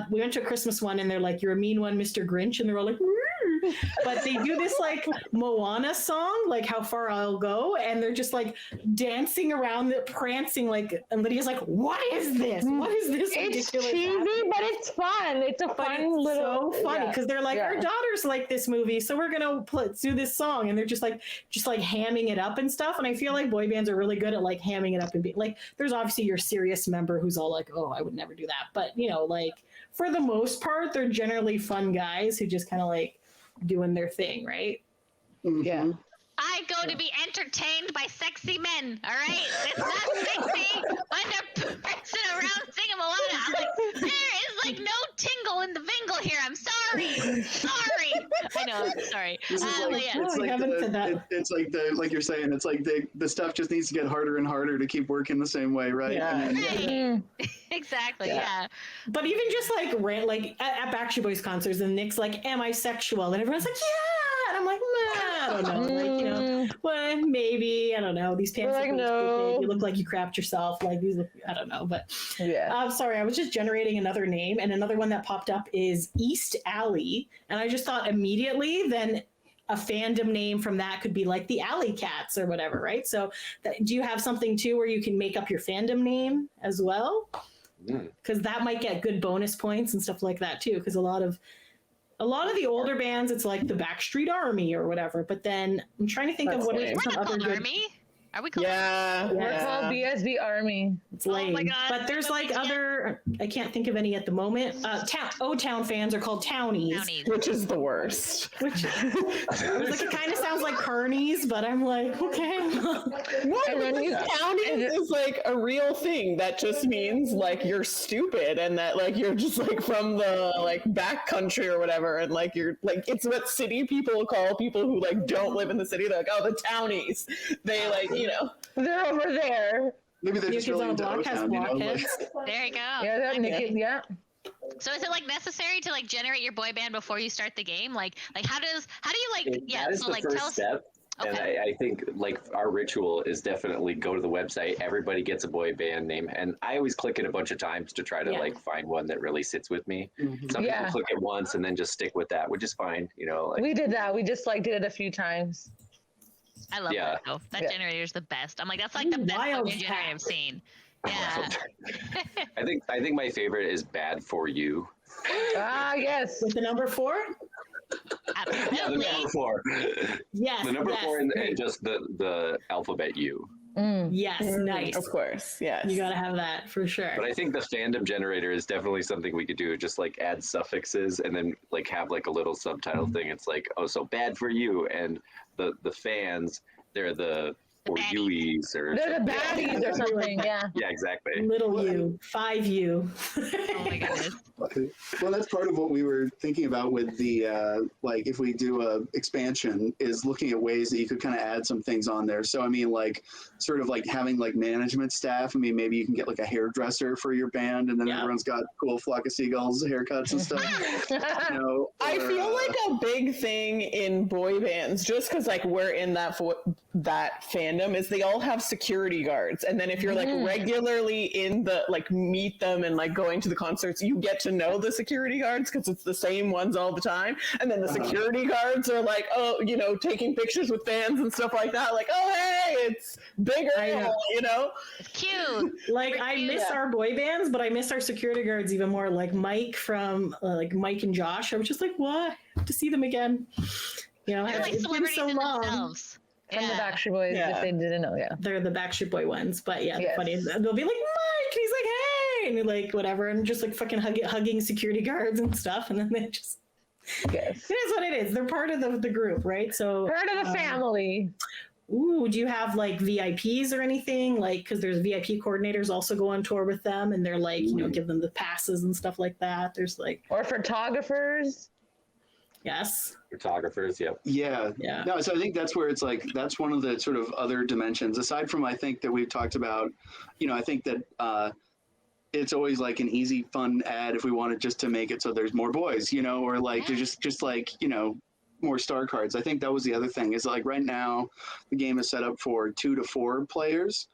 S2: went to a Christmas one and they're like, "You're a mean one, Mr. Grinch," and they're all like, "Rrr." But they do this like Moana song, like "How Far I'll Go," and they're just like dancing around, prancing, like, and Lydia's like, "What is this? What is this?"
S3: It's
S2: ridiculous
S3: cheesy,
S2: happening?"
S3: but it's fun. It's a
S2: But
S3: fun
S2: it's
S3: little.
S2: so funny because they're like,
S3: Yeah.
S2: our daughters like this movie, so we're gonna do this song, and they're just like hamming it up and stuff. And I feel like boy bands are really good at like hamming it up and be like, there's obviously your serious member who's all like, "Oh, I would never do that," but you know, like for the most part, they're generally fun guys who just kind of like doing their thing, right?
S3: Yeah.
S4: I go to be entertained by sexy men. All right, it's not sexy when they're prancing around singing Moana. I'm like, there is like no tingle in the vingle here. I'm sorry. I know. Sorry.
S6: This is
S4: But
S6: like,
S4: yeah.
S2: Oh,
S6: it's
S2: we
S6: like
S2: haven't said that.
S6: it's like like you're saying, it's like the stuff just needs to get harder and harder to keep working the same way, right?
S1: Yeah.
S6: I mean,
S4: Right.
S3: Mm.
S4: Exactly.
S1: Yeah.
S4: Yeah.
S2: But even just like like at Backstreet Boys concerts, and Nick's like, "Am I sexual?" and everyone's like, "Yeah," and I'm like, "Nah, I don't know." Like, you know, well, maybe, I don't know. These pants
S3: Like,
S2: look really
S3: no.
S2: stupid. You look like you crapped yourself. Like these look, I don't know. But
S3: Yeah.
S2: I'm sorry, I was just generating another name, and another one that popped up is East Alley, and I just thought immediately then a fandom name from that could be like the Alley Cats or whatever, right? So do you have something too where you can make up your fandom name as well? Because that might get good bonus points and stuff like that too. Because a lot of the older bands, it's like the Backstreet Army or whatever. But then I'm trying to think
S1: That's
S2: of what
S1: lame.
S2: is
S4: We're
S2: some
S4: not
S2: other
S4: called
S2: good.
S4: Army. Are we called?
S1: Yeah.
S3: We're
S2: Yeah.
S3: called BSB Army.
S2: It's
S4: Oh
S2: lame.
S4: my God.
S2: But there's like other. I can't think of any at the moment. O-Town fans are called Townies.
S4: Townies.
S1: Which is the worst.
S2: Which I was like, it kind of sounds like Carnies, but I'm like, okay.
S1: What?
S3: And then you-
S1: Counting is like a real thing that just means like you're stupid and that like you're just like from the like back country or whatever, and like you're like it's what city people call people who like don't live in the city. They're like, oh, the townies. They like, you know.
S3: They're over there.
S6: maybe they're
S2: New
S6: just
S2: Kids
S6: really
S2: on the
S6: into
S2: Block has
S6: O-Town, you know, like-
S2: blockheads.
S4: There you go.
S3: Yeah, they're naked. Yeah.
S4: So is it like necessary to like generate your boy band before you start the game? Like how do you like yeah?
S5: That is
S4: So
S5: the
S4: like
S5: first
S4: tell us.
S5: step. And
S4: Okay.
S5: I think like our ritual is definitely go to the website. Everybody gets a boy band name, and I always click it a bunch of times to try to
S2: Yeah.
S5: like find one that really sits with me.
S6: Mhm.
S5: Some
S3: Yeah.
S5: people click it once and then just stick with that, which is fine. You know, like
S3: We did that. We just like did it a few times.
S4: I love
S5: Yeah.
S4: that though. That
S3: Yeah.
S4: generator's the best. I'm like that's like the best
S2: Wild
S4: fucking generator I've
S2: cat.
S4: seen. Yeah.
S5: I think my favorite is Bad for You.
S3: Ah, yes.
S2: With the number 4?
S5: Yeah, the
S4: Absolutely.
S5: number 4.
S2: Yes.
S5: The number
S2: yes.
S5: 4 and just the alphabet U.
S2: Yes, nice.
S1: Of course, yes.
S2: You gotta have that for sure.
S5: But I think the fandom generator is definitely something we could do. Just like add suffixes and then like have like a little subtitle thing. It's like, oh, so bad for you, and the fans, they're the or Yui's or
S3: They're the baddies or something. Yeah.
S5: yeah, exactly.
S2: Little you, 5U.
S4: Oh my goodness.
S6: Well, that's part of what we were thinking about with the like if we do a expansion is looking at ways that you could kind of add some things on there. So I mean, like sort of like having like management staff. I mean, maybe you can get like a hairdresser for your band, and then everyone's got cool flock of seagulls haircuts and stuff. You know,
S1: I feel like a big thing in boy bands, just because like we're in that that fandom, is they all have security guards, and then if you're like regularly in the like meet them and like going to the concerts, you get to know the security guards because it's the same ones all the time, and then the security guards are like, oh, you know, taking pictures with fans and stuff like that, like, oh hey, it's bigger, you know.
S4: It's cute.
S2: Like I miss our boy bands, but I miss our security guards even more. Like Mike from like Mike and Josh. I was just like, what? I have to see them again. You know,
S4: They're like
S2: it's been
S4: celebrities
S2: so
S4: in
S2: long.
S4: themselves.
S3: From the Backstreet Boys, if they didn't know,
S2: They're the Backstreet Boy ones, but yeah,
S3: Yes.
S2: funny. They'll be like Mike, and he's like, hey, and like whatever, and just like fucking hugging security guards and stuff, and then they just.
S3: Yes.
S2: It is what it is. They're part of the group, right? So
S3: Part of the family.
S2: Ooh, do you have like VIPs or anything? Like, because there's VIP coordinators also go on tour with them, and they're like, you know, give them the passes and stuff like that. There's like,
S3: Or photographers.
S2: yes,
S5: Photographers, yep.
S6: Yeah.
S2: yeah,
S6: No, so I think that's where it's like that's one of the sort of other dimensions aside from I think that we've talked about. You know, I think that it's always like an easy, fun ad if we wanted just to make it so there's more boys, you know, or like to just like, you know, more star cards. I think that was the other thing is like right now the game is set up for 2 to 4 players,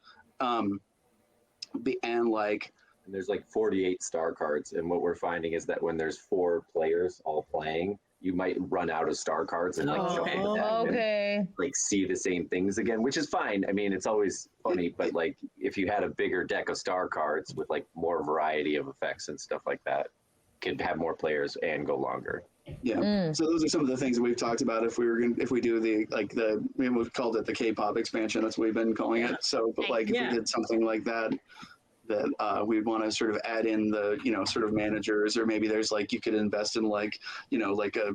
S6: and like.
S5: And there's like 48 star cards, and what we're finding is that when there's 4 players all playing, you might run out of star cards and like jump into that and,
S3: Okay.
S5: like see the same things again, which is fine. I mean, it's always funny, but like if you had a bigger deck of star cards with like more variety of effects and stuff like that, could have more players and go longer.
S6: Yeah. So those are some of the things that we've talked about. If we do the like the I mean, we've called it the K-pop expansion. That's what we've been calling it. So, but like if we did something like that, we'd want to sort of add in the, you know, sort of managers, or maybe there's like you could invest in like, you know, like a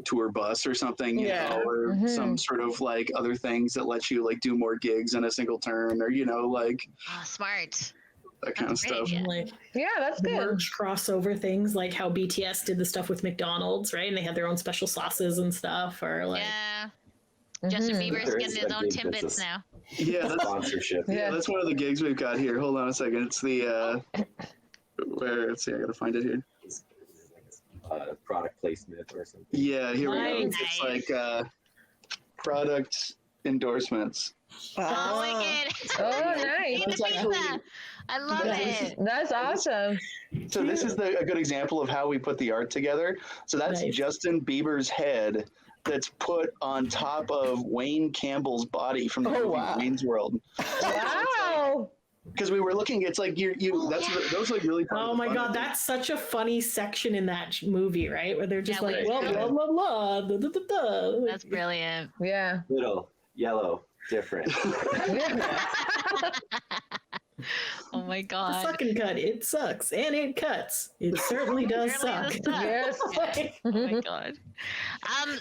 S6: tour bus or something, you know, or some sort of like other things that let you like do more gigs in a single turn, or, you know, like
S4: Smart.
S6: that kind of stuff.
S2: like
S3: Yeah, that's good.
S2: merge crossover things, like how BTS did the stuff with McDonald's, right? And they had their own special sauces and stuff, or like,
S4: Justin Bieber's
S5: There
S4: getting
S5: is
S4: his
S5: a
S4: own
S5: gig
S4: Timbits
S5: that's a-
S4: now.
S6: Yeah, that's
S5: Sponsorship.
S6: yeah, that's one of the gigs we've got here. Hold on a second. It's the where let's see, I gotta find it here.
S5: Product placement or something.
S6: Yeah, here we go.
S2: Nice.
S6: It's like product endorsements.
S4: Oh my god.
S3: Oh, nice.
S6: That's actually-
S4: I love
S6: Yeah,
S4: it.
S3: That's awesome.
S6: So this is a good example of how we put the art together. So that's
S2: Nice.
S6: Justin Bieber's head that's put on top of Wayne Campbell's body from the movie
S1: wow.
S6: Wayne's World.
S3: Wow.
S6: Because we were looking, it's like those like really. part of
S2: oh
S6: the
S2: my
S6: fun
S2: god,
S6: of it.
S2: that's such a funny section in that movie, right? Where they're just
S4: Yeah,
S2: like,
S4: wait.
S2: well, blah blah blah, da, da, da, da.
S4: That's brilliant.
S3: Yeah.
S5: Little, yellow, different.
S4: Oh my
S2: The
S4: god.
S2: sucking cut, it sucks, and it cuts. It certainly does suck.
S4: Apparently this sucks.
S3: Yes.
S4: Oh my god.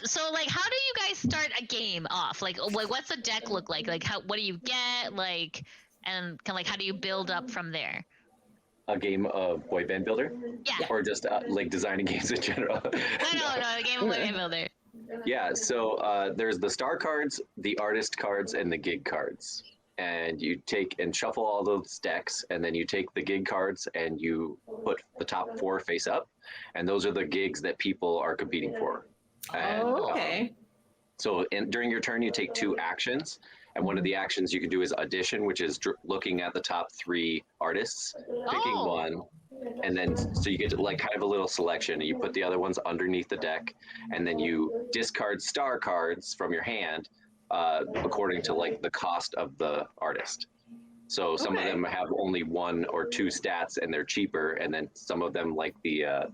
S4: So like, how do you guys start a game off? Like what's a deck look like? Like, what do you get? Like, and kind of like, how do you build up from there?
S5: A game of boy band builder,
S4: Yeah.
S5: or just like designing games in general.
S4: No, the game of Women Builder.
S5: Yeah, so there's the star cards, the artist cards, and the gig cards. And you take and shuffle all those decks, and then you take the gig cards and you put the top 4 face up, and those are the gigs that people are competing for. And,
S2: Oh, okay.
S5: So during your turn, you take 2 actions, and one of the actions you can do is audition, which is looking at the top 3 artists, picking
S4: Oh.
S5: one, and then so you get to, like kind of a little selection, and you put the other ones underneath the deck, and then you discard star cards from your hand according to like the cost of the artist. So some
S2: Okay.
S5: of them have only 1 or 2 stats and they're cheaper, and then some of them like the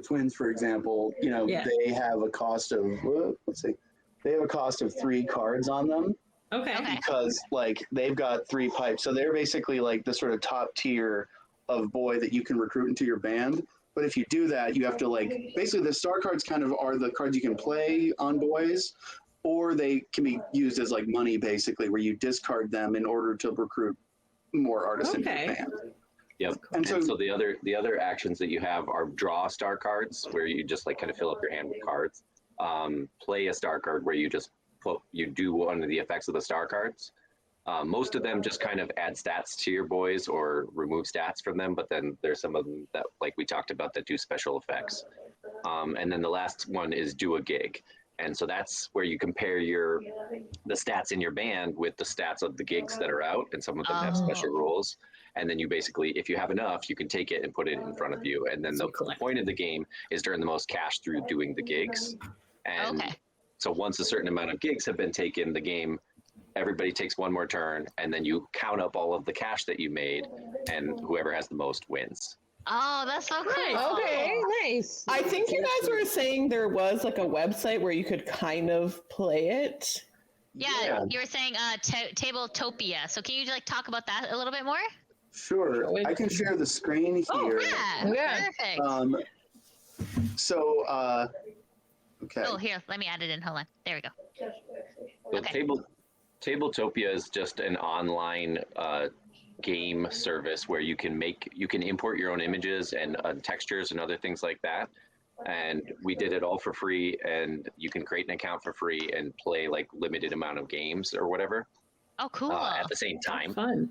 S6: Twins, for example, you know,
S2: Yeah.
S6: they have a cost of let's see, they have a cost of 3 cards on them.
S2: Okay.
S6: because like they've got 3 pipes, so they're basically like the sort of top tier of boy that you can recruit into your band. But if you do that, you have to like basically the star cards kind of are the cards you can play on boys, or they can be used as like money basically, where you discard them in order to recruit more artists into your band.
S5: Yep. And so the other actions that you have are draw star cards, where you just like kind of fill up your hand with cards. Play a star card, where you just you do one of the effects of the star cards. Most of them just kind of add stats to your boys or remove stats from them, but then there's some of them that, like we talked about, that do special effects. And then the last one is do a gig. And so that's where you compare the stats in your band with the stats of the gigs that are out, and some of them have special rules. And then you basically, if you have enough, you can take it and put it in front of you. And then the point of the game is to earn the most cash through doing the gigs. And so once a certain amount of gigs have been taken, the game, everybody takes one more turn, and then you count up all of the cash that you made, and whoever has the most wins.
S4: Oh, that's so cool.
S3: Okay, nice.
S1: I think you guys were saying there was like a website where you could kind of play it.
S4: Yeah, you were saying Tabletopia. So can you like talk about that a little bit more?
S6: Sure, I can share the screen here.
S4: Oh, yeah. Perfect.
S6: Okay.
S4: Oh, here, let me add it in. Hold on. There we go.
S5: So
S4: Okay.
S5: Tabletopia is just an online game service where you can import your own images and textures and other things like that. And we did it all for free, and you can create an account for free and play like limited amount of games or whatever.
S4: Oh, cool.
S5: At the same time.
S2: Fun.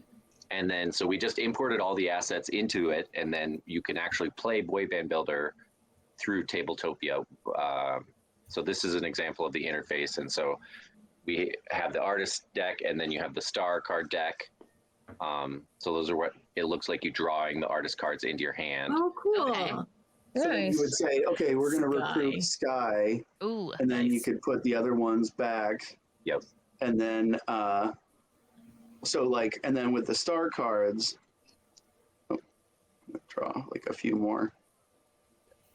S5: And then so we just imported all the assets into it, and then you can actually play Boy Band Builder through Tabletopia. So this is an example of the interface. And so we have the artist deck, and then you have the star card deck. So those are what it looks like, you drawing the artist cards into your hand.
S2: Oh, cool.
S4: Okay.
S6: So
S3: Nice.
S6: you would say, okay, we're going to recruit Sky,
S4: Ooh.
S6: and then you
S2: Nice.
S6: could put the other ones back.
S5: Yep.
S6: And then, and then with the star cards, draw like a few more.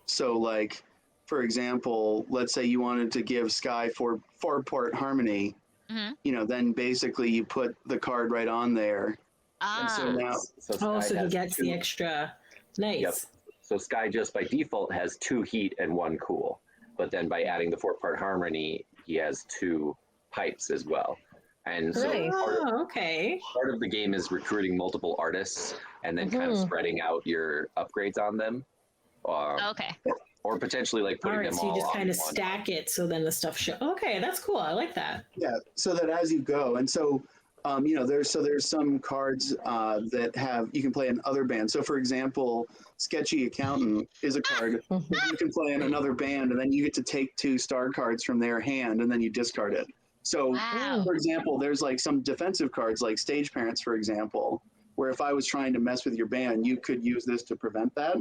S6: So like, for example, let's say you wanted to give Sky four-part harmony, then basically you put the card right on there. And so now,
S2: So he gets the extra. Nice.
S5: Yep. So Sky just by default has 2 heat and 1 cool, but then by adding the 4-part harmony, he has 2 pipes as well. And so
S3: Nice.
S5: part of the game is recruiting multiple artists and then kind of spreading out your upgrades on them.
S4: Okay.
S5: Or potentially like putting them all
S2: so you just
S5: on
S2: kind of
S5: one.
S2: stack it, so then the stuff show. Okay, that's cool. I like that.
S6: yeah, so that as you go, and so there's some cards that have you can play in other bands. So for example, Sketchy Accountant is a card that you can play in another band, and then you get to take 2 star cards from their hand, and then you discard it. So
S4: Wow.
S6: for example, there's like some defensive cards like Stage Parents, for example, where if I was trying to mess with your band, you could use this to prevent that.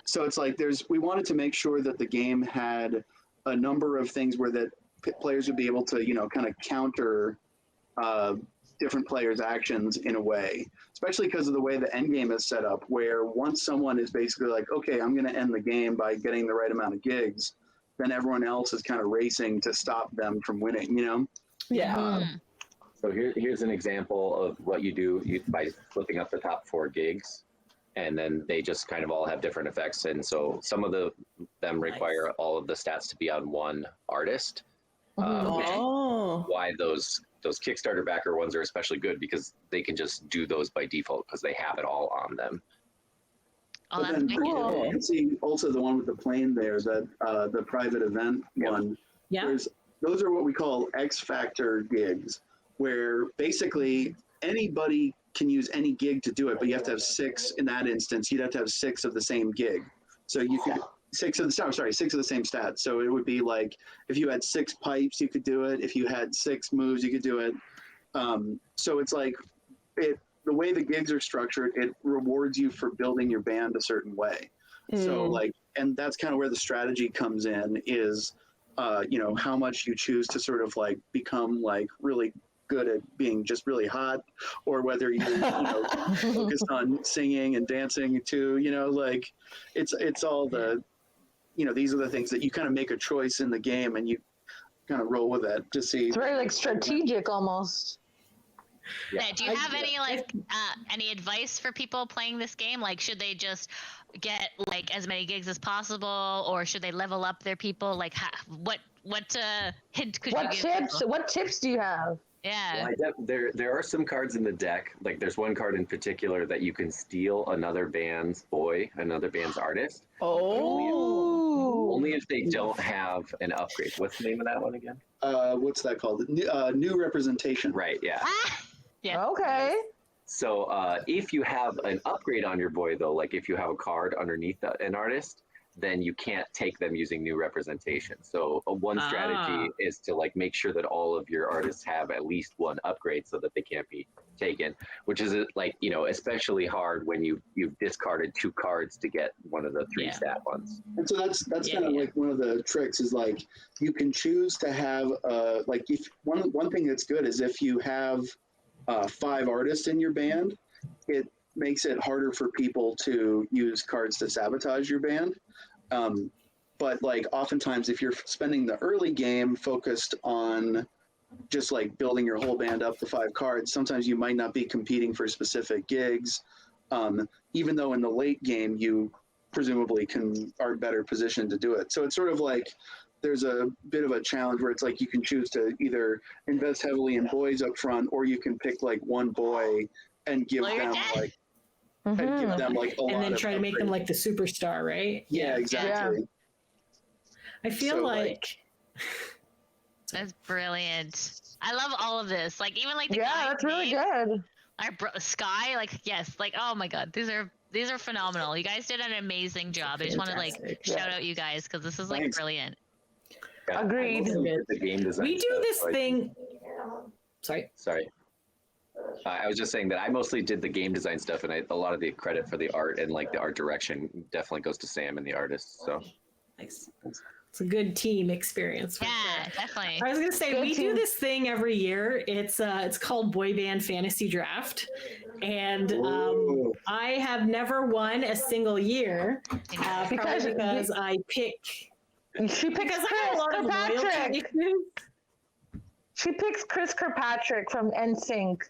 S6: So it's like we wanted to make sure that the game had a number of things where that players would be able to, kind of counter different players' actions in a way, especially because of the way the end game is set up, where once someone is basically like, okay, I'm going to end the game by getting the right amount of gigs, then everyone else is kind of racing to stop them from winning,
S1: Yeah.
S5: So here's an example of what you do by flipping up the top 4 gigs. And then they just kind of all have different effects. And so some of them require all of the stats to be on one artist. Which is why those Kickstarter backer ones are especially good, because they can just do those by default because they have it all on them.
S4: Oh,
S6: But
S4: that's
S6: then
S4: wicked.
S6: you can see also the one with the plane there, that the private event one.
S2: Yeah.
S6: Those are what we call X Factor gigs, where basically anybody can use any gig to do it, but you have to have 6 in that instance. You'd have to have 6 of the same gig. So you could 6 of the same stats. So it would be like if you had 6 pipes, you could do it. If you had 6 moves, you could do it. So it's like the way the gigs are structured, it rewards you for building your band a certain way. So and that's kind of where the strategy comes in, is how much you choose to sort of like become like really good at being just really hot, or whether you're focused on singing and dancing too, like it's all the these are the things that you kind of make a choice in the game, and you kind of roll with it to see.
S3: It's very like strategic almost.
S5: Yeah.
S4: Do you have any advice for people playing this game? Like, should they just get like as many gigs as possible, or should they level up their people? Like, what hint could you give?
S3: What tips do you have?
S4: Yeah.
S5: Well, there are some cards in the deck. Like there's one card in particular that you can steal another band's artist.
S1: Oh.
S5: Only if they don't have an upgrade. What's the name of that one again?
S6: What's that called? New representation.
S5: Right. Yeah.
S4: Yeah.
S3: Okay.
S5: So if you have an upgrade on your boy, though, like if you have a card underneath an artist, then you can't take them using new representation. So one strategy is to like make sure that all of your artists have at least one upgrade so that they can't be taken, which is like, especially hard when you've discarded 2 cards to get one of the 3 stat ones.
S6: And so that's kind of like one of the tricks is like you can choose to have like if one thing that's good is if you have 5 artists in your band, it makes it harder for people to use cards to sabotage your band. But like oftentimes if you're spending the early game focused on just like building your whole band up to 5 cards, sometimes you might not be competing for specific gigs. Even though in the late game you presumably are better positioned to do it. So it's sort of like there's a bit of a challenge where it's like you can choose to either invest heavily in boys up front, or you can pick like one boy and give them like and give them like a lot
S2: and then
S6: of
S2: try to make them like the superstar, right?
S6: Yeah, exactly.
S2: I feel
S6: So,
S2: like
S4: That's brilliant. I love all of this. Like even like the
S3: That's really good.
S4: Sky, like yes, like oh my god, these are phenomenal. You guys did an amazing job. I just want to like shout out you guys because this is like
S6: Thanks.
S4: brilliant.
S5: Yeah,
S3: Agreed.
S5: the game design
S2: we do
S5: stuff,
S2: this
S5: so
S2: thing. Sorry.
S5: I was just saying that I mostly did the game design stuff, and a lot of the credit for the art and like the art direction definitely goes to Sam and the artists. So
S2: Nice. It's a good team experience. For
S4: Yeah,
S2: sure.
S4: definitely.
S2: I was gonna say we do this thing every year. It's called Boy Band Fantasy Draft, and I have never won a single year because I pick.
S3: She picks
S2: Because I have a lot of loyalty issues.
S3: She picks Chris Kirkpatrick from NSYNC.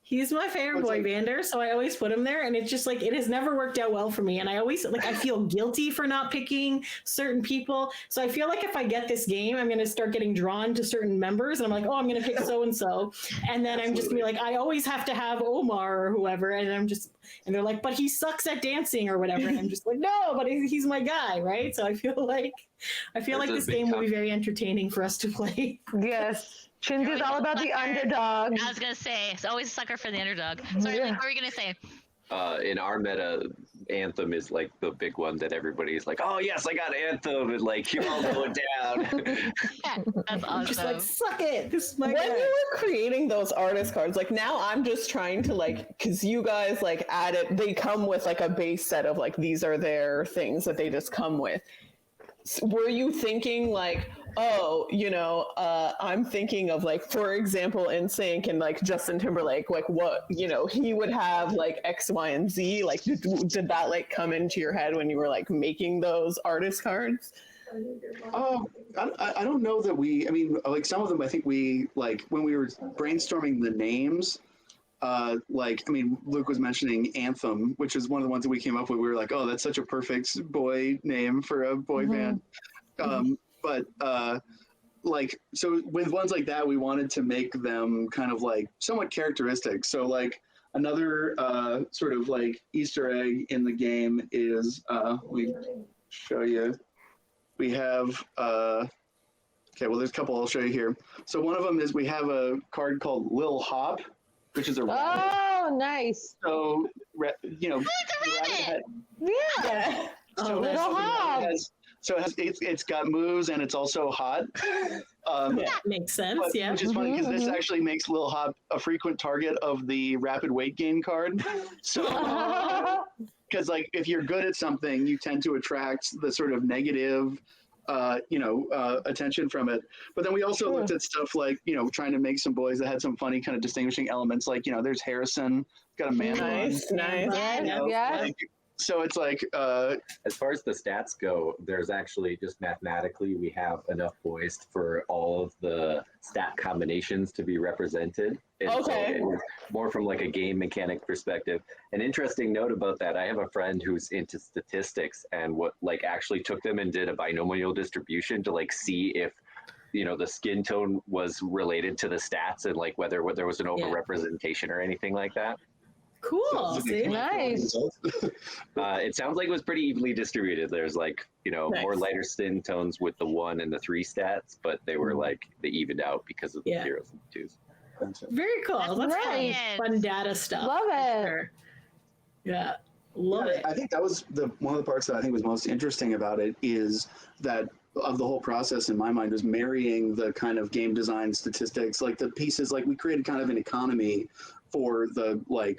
S2: He's my favorite boy bander, so I always put him there, and it's just like it has never worked out well for me. And I always I feel guilty for not picking certain people. So I feel like if I get this game, I'm gonna start getting drawn to certain members, and I'm like, oh, I'm gonna pick so and so, and then I'm just gonna be like, I always have to have Omar or whoever, and they're like, but he sucks at dancing or whatever, and I'm just like, no, but he's my guy, right? So I feel like this game will be very entertaining for us to play.
S3: Yes. Shinzi's all about the underdog.
S4: I was gonna say it's always a sucker for the underdog. Sorry, Luke, what were you gonna say?
S5: in our meta, Anthem is like the big one that everybody's like, oh yes, I got Anthem, and like you're all going down.
S4: That's awesome.
S2: Just like, suck it. This is my
S1: When
S2: guy.
S1: you were creating those artist cards, like now I'm just trying to like, because you guys like add it, they come with like a base set of like, these are their things that they just come with. Were you thinking like, oh, you know, I'm thinking of like, for example, NSYNC and like Justin Timberlake, like what, you know, he would have like X, Y, and Z. Like, did that like come into your head when you were like making those artist cards?
S6: I don't know that I mean, like some of them, I think we, like when we were brainstorming the names, like, I mean, Luke was mentioning Anthem, which is one of the ones that we came up with. We were like, oh, that's such a perfect boy name for a boy band. But like, so with ones like that, we wanted to make them kind of like somewhat characteristic. So like another sort of like Easter egg in the game is, let me show you. We have, okay, well, there's a couple I'll show you here. So one of them is we have a card called Lil Hop, which is a rabbit.
S3: Oh, nice.
S6: So, you know,
S3: Yeah.
S6: so
S3: Little Hop.
S6: It's got moves and it's also hot.
S2: That makes sense, yeah.
S6: Which is funny because this actually makes Lil Hop a frequent target of the rapid weight gain card. So, because like if you're good at something, you tend to attract the sort of negative, attention from it. But then we also looked at stuff like, you know, trying to make some boys that had some funny kind of distinguishing elements. Like, you know, there's Harrison, got a man bun.
S1: Nice.
S3: Yes,
S6: You know,
S3: yes.
S6: like, So it's like,
S5: As far as the stats go, there's actually just mathematically we have enough boys for all of the stat combinations to be represented. And
S1: Okay.
S5: So it was more from like a game mechanic perspective. An interesting note about that, I have a friend who's into statistics and what like actually took them and did a binomial distribution to like see if the skin tone was related to the stats and like whether there was an overrepresentation or anything like that.
S2: Cool. See?
S3: Nice.
S5: It sounds like it was pretty evenly distributed. There's like, more lighter skin tones with the 1 and the 3 stats, but they were like, they evened out because of the 0s and 2s.
S2: Very cool. That's
S3: Nice.
S2: fun data stuff.
S3: Love
S2: for
S3: it.
S2: sure. Yeah. Love it.
S6: I think that was one of the parts that I think was most interesting about it is that of the whole process in my mind was marrying the kind of game design statistics, like the pieces, like we created kind of an economy for the like,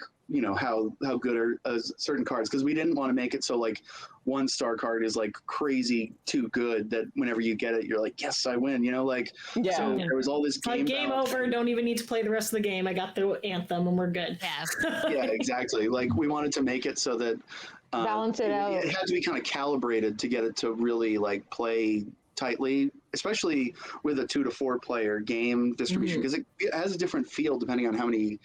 S6: how good are certain cards, because we didn't want to make it so like 1-star card is like crazy too good that whenever you get it you're like, yes, I win, so there was all this
S2: Game over, don't even need to play the rest of the game. I got the anthem and we're good.
S6: Yeah, exactly. Like we wanted to make it so that
S3: Balance it out.
S6: It had to be kind of calibrated to get it to really like play tightly, especially with a 2 to 4 player game distribution, because it has a different feel depending on how many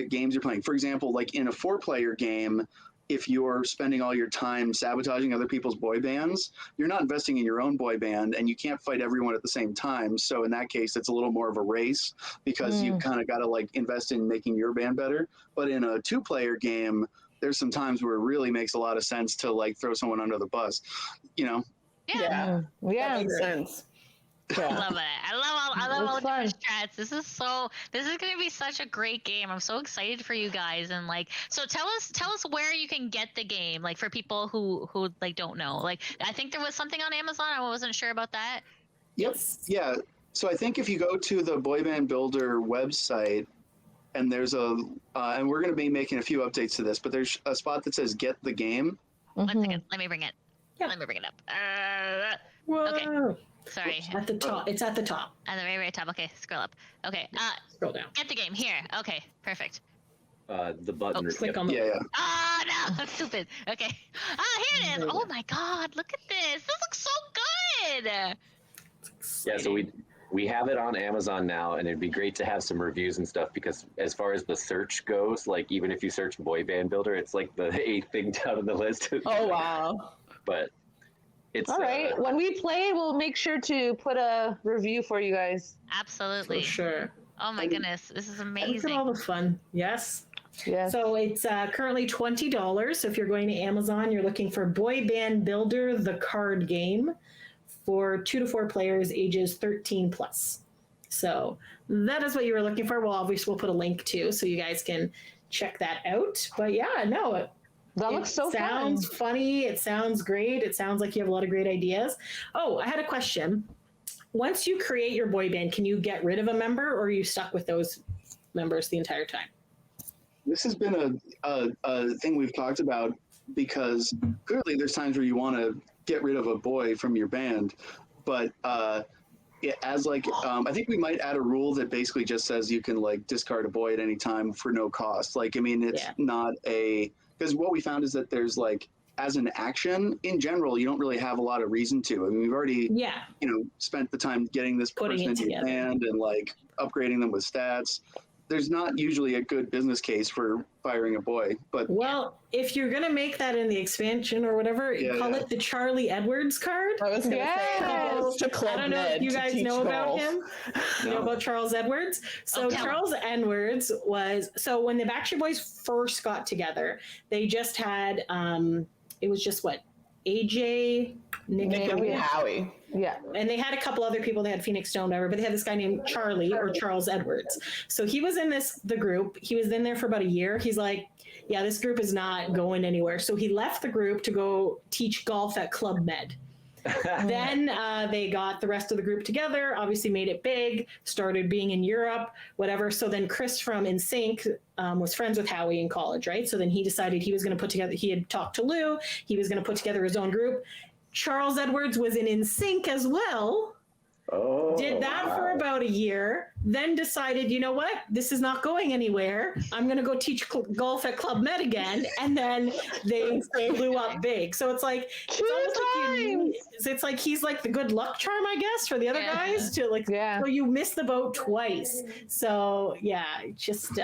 S6: games you're playing. For example, like in a 4-player game, if you're spending all your time sabotaging other people's boy bands, you're not investing in your own boy band, and you can't fight everyone at the same time. So in that case, it's a little more of a race because you kind of got to like invest in making your band better. But in a 2-player game, there's some times where it really makes a lot of sense to like throw someone under the bus,
S1: Yeah.
S3: Yeah.
S1: That makes sense.
S4: I love it. I love all the
S3: fun.
S4: different strats. This is going to be such a great game. I'm so excited for you guys. And like, so tell us where you can get the game, like for people who like don't know. Like, I think there was something on Amazon. I wasn't sure about that.
S6: Yep. Yeah. So I think if you go to the Boy Band Builder website, and there's and we're going to be making a few updates to this, but there's a spot that says "Get the Game."
S4: 1 second. Let me bring it.
S2: Yeah.
S4: Let me bring it up.
S2: Whoa.
S4: Okay. Sorry.
S2: At the top. It's at the top.
S4: At the very, very top. Okay, scroll up. Okay.
S2: Scroll down.
S4: Get the game here. Okay, perfect.
S5: The button.
S2: Click on the.
S6: Yeah.
S4: Oh no, that's stupid. Okay. Here it is. Oh my God, look at this. This looks so good.
S5: Yeah, so we have it on Amazon now, and it'd be great to have some reviews and stuff, because as far as the search goes, like even if you search Boy Band Builder, it's like the 8th thing down on the list.
S1: Oh wow.
S5: But it's
S3: All right. When we play, we'll make sure to put a review for you guys.
S4: Absolutely.
S2: For sure.
S4: Oh my goodness, this is
S2: Look at
S4: amazing.
S2: all the fun. Yes.
S3: Yes.
S2: So it's currently $20. So if you're going to Amazon, you're looking for Boy Band Builder, the card game, for 2 to 4 players, ages 13 plus. So that is what you were looking for. Well, obviously, we'll put a link too, so you guys can check that out. But yeah, no,
S3: that looks so fun.
S2: It sounds funny. It sounds great. It sounds like you have a lot of great ideas. Oh, I had a question. Once you create your boy band, can you get rid of a member, or are you stuck with those members the entire time?
S6: This has been a thing we've talked about, because clearly there's times where you want to get rid of a boy from your band, but I think we might add a rule that basically just says you can like discard a boy at any time for no cost. Like, I mean, it's not because what we found is that there's like, as an action in general, you don't really have a lot of reason to. I mean, we've already spent the time getting this person into your band and like upgrading them with stats. There's not usually a good business case for firing a boy, but
S2: if you're gonna make that in the expansion or whatever, call it the Charlie Edwards card.
S1: I was gonna say, he goes to Club
S2: I don't know if you guys know about him. You know about Charles Edwards. So Charles Edwards so when the Backstreet Boys first got together, they just had it was just AJ, Nick and
S1: Howie.
S3: Yeah.
S2: And they had a couple other people. They had Phoenix Stone, whatever, but they had this guy named Charlie or Charles Edwards. So he was in the group. He was in there for about a year. He's like, yeah, this group is not going anywhere. So he left the group to go teach golf at Club Med. Then they got the rest of the group together, obviously made it big, started being in Europe, whatever. So then Chris from NSYNC was friends with Howie in college, right? So then he decided he was going to put together, he had talked to Lou, he was going to put together his own group. Charles Edwards was in NSYNC as well.
S5: Oh,
S2: Did that for
S5: wow.
S2: about a year, then decided, you know what, this is not going anywhere. I'm going to go teach golf at Club Med again. And then they blew up big. So it's like, it's almost like it's like he's like the good luck charm, I guess, for the other guys to like, so you miss the boat twice. So yeah, just,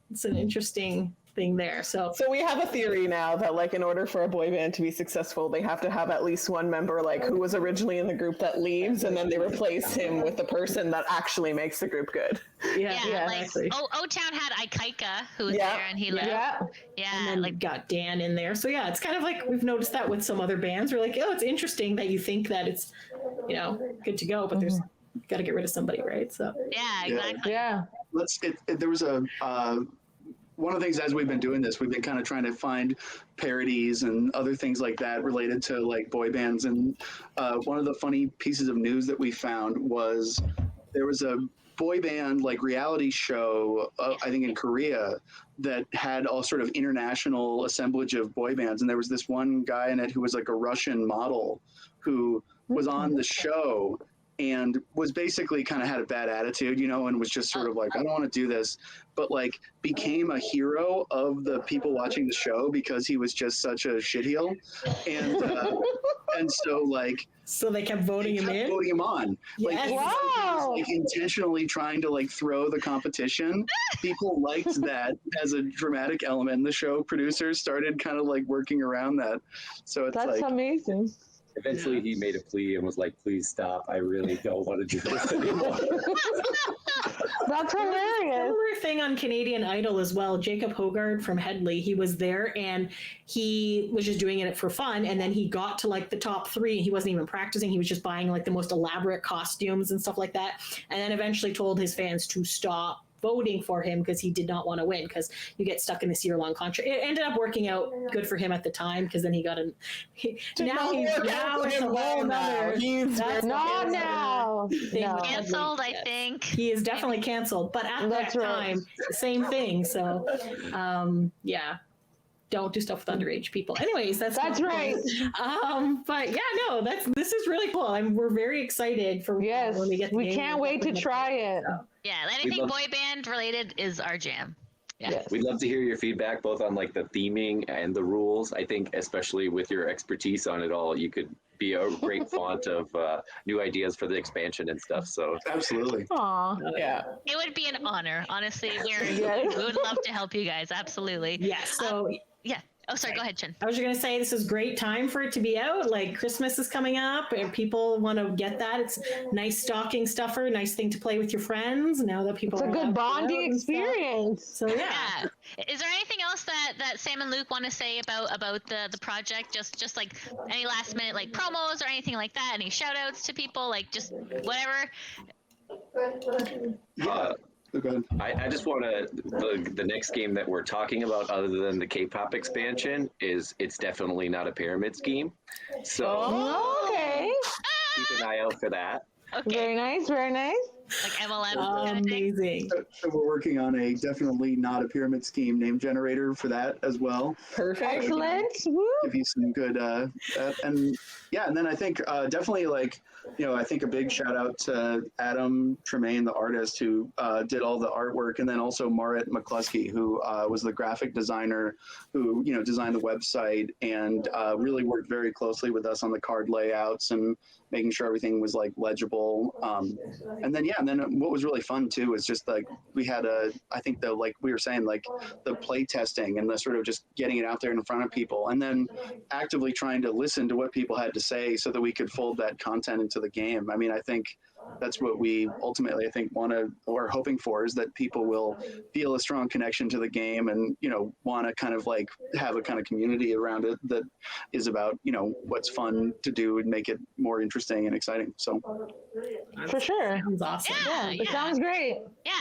S2: it's an interesting thing there. So
S1: we have a theory now that like in order for a boy band to be successful, they have to have at least one member like who was originally in the group that leaves, and then they replace him with the person that actually makes the group good.
S4: Like O-Town had Ikaika who was there and he left.
S2: And then like got Dan in there. So yeah, it's kind of like we've noticed that with some other bands. We're like, oh, it's interesting that you think that it's, you know, good to go, but there's got to get rid of somebody, right? So
S4: yeah, exactly.
S6: There was a one of the things as we've been doing this, we've been kind of trying to find parodies and other things like that related to like boy bands. And one of the funny pieces of news that we found was there was a boy band like reality show, I think in Korea, that had all sort of international assemblage of boy bands. And there was this one guy in it who was like a Russian model who was on the show and was basically kind of had a bad attitude, you know, and was just sort of like, I don't want to do this, but like became a hero of the people watching the show because he was just such a shitheel. And so like,
S2: so they kept voting him in?
S6: Voting him on. Like, he was like intentionally trying to like throw the competition. People liked that as a dramatic element. The show producers started kind of like working around that. So it's
S3: That's amazing.
S5: Eventually, he made a plea and was like, "Please stop! I really don't want to do this anymore."
S3: That's hilarious.
S2: Similar thing on Canadian Idol as well. Jacob Hogard from Headley, he was there and he was just doing it for fun. And then he got to like the top 3. He wasn't even practicing. He was just buying like the most elaborate costumes and stuff like that. And then eventually told his fans to stop voting for him because he did not want to win, because you get stuck in this year-long contract. It ended up working out good for him at the time because then he got now it's a whole nother.
S4: Canceled, I think.
S2: He is definitely canceled, but at that time, same thing. So, don't do stuff with underage people. Anyways, that's
S3: right.
S2: But yeah, no, this is really cool. We're very excited for when we get.
S3: We can't wait to try it.
S2: So.
S4: Yeah, anything boy band related is our jam. Yeah.
S3: Yes.
S5: We'd love to hear your feedback both on like the theming and the rules. I think especially with your expertise on it all, you could be a great font of new ideas for the expansion and stuff. So
S6: absolutely.
S3: Aww.
S1: Yeah.
S4: It would be an honor, honestly. We would love to help you guys. Absolutely.
S2: Yeah. So
S4: yeah. Oh, sorry. Go ahead, Chin.
S2: I was just going to say this is great time for it to be out. Like Christmas is coming up and people want to get that. It's nice stocking stuffer, nice thing to play with your friends now that people
S3: It's a good bonding experience.
S2: So yeah.
S4: Is there anything else that Sam and Luke want to say about the project? Just like any last minute like promos or anything like that? Any shout outs to people? Like just whatever.
S5: I just want to, the next game that we're talking about other than the K-pop expansion it's definitely not a pyramid scheme. So
S3: okay.
S5: Keep an eye out for that.
S4: Okay.
S3: Very nice, very nice.
S4: Like MLM.
S2: Amazing.
S6: So we're working on a definitely not a pyramid scheme name generator for that as well.
S1: Perfect.
S3: Excellent. Woo.
S6: Give you some good and then I think definitely like, you know, I think a big shout out to Adam Tremaine, the artist who did all the artwork, and then also Marit McCluskey, who was the graphic designer who, you know, designed the website and really worked very closely with us on the card layouts and making sure everything was like legible. And then what was really fun too was just like we had I think like we were saying, like the play testing and the sort of just getting it out there in front of people, and then actively trying to listen to what people had to say so that we could fold that content into the game. I mean, I think that's what we ultimately, I think, want to or hoping for, is that people will feel a strong connection to the game and, you know, want to kind of like have a kind of community around it that is about, you know, what's fun to do and make it more interesting and exciting. So
S3: for sure.
S2: Sounds awesome.
S4: Yeah,
S3: It sounds great.
S4: Yeah,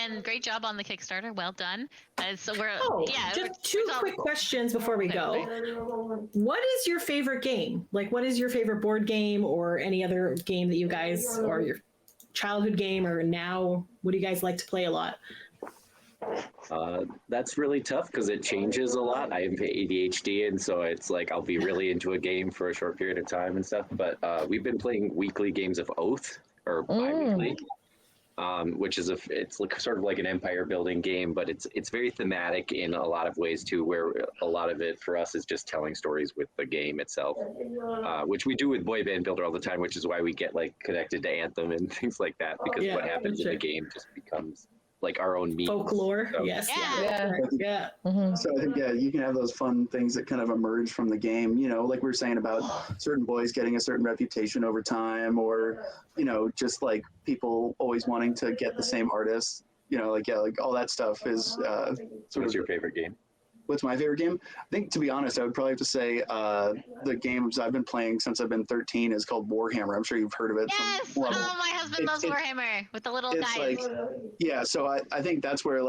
S4: and great job on the Kickstarter. Well done. So we're
S2: just two quick questions before we go. What is your favorite game? Like, what is your favorite board game or any other game that you guys, or your childhood game, or now, what do you guys like to play a lot?
S5: That's really tough because it changes a lot. I have ADHD, and so it's like I'll be really into a game for a short period of time and stuff. But we've been playing weekly games of Oath or bi-weekly. Which is it's like, sort of like an empire building game, but it's very thematic in a lot of ways too, where a lot of it for us is just telling stories with the game itself, which we do with Boy Band Builder all the time, which is why we get like connected to Anthem and things like that, because what happens in the game just becomes like our own memes.
S2: Folklore,
S5: So,
S2: yes.
S3: Yeah.
S2: Yeah.
S6: So I think, yeah, you can have those fun things that kind of emerge from the game, like we were saying about certain boys getting a certain reputation over time, or, just like people always wanting to get the same artists, like all that stuff is sort
S5: What's
S6: of
S5: your favorite game?
S6: What's my favorite game? I think, to be honest, I would probably have to say the games I've been playing since I've been 13 is called Warhammer. I'm sure you've heard of it.
S4: Yes. Oh, my husband loves Warhammer with the little
S6: it's
S4: guys.
S6: like, yeah. So I think that's where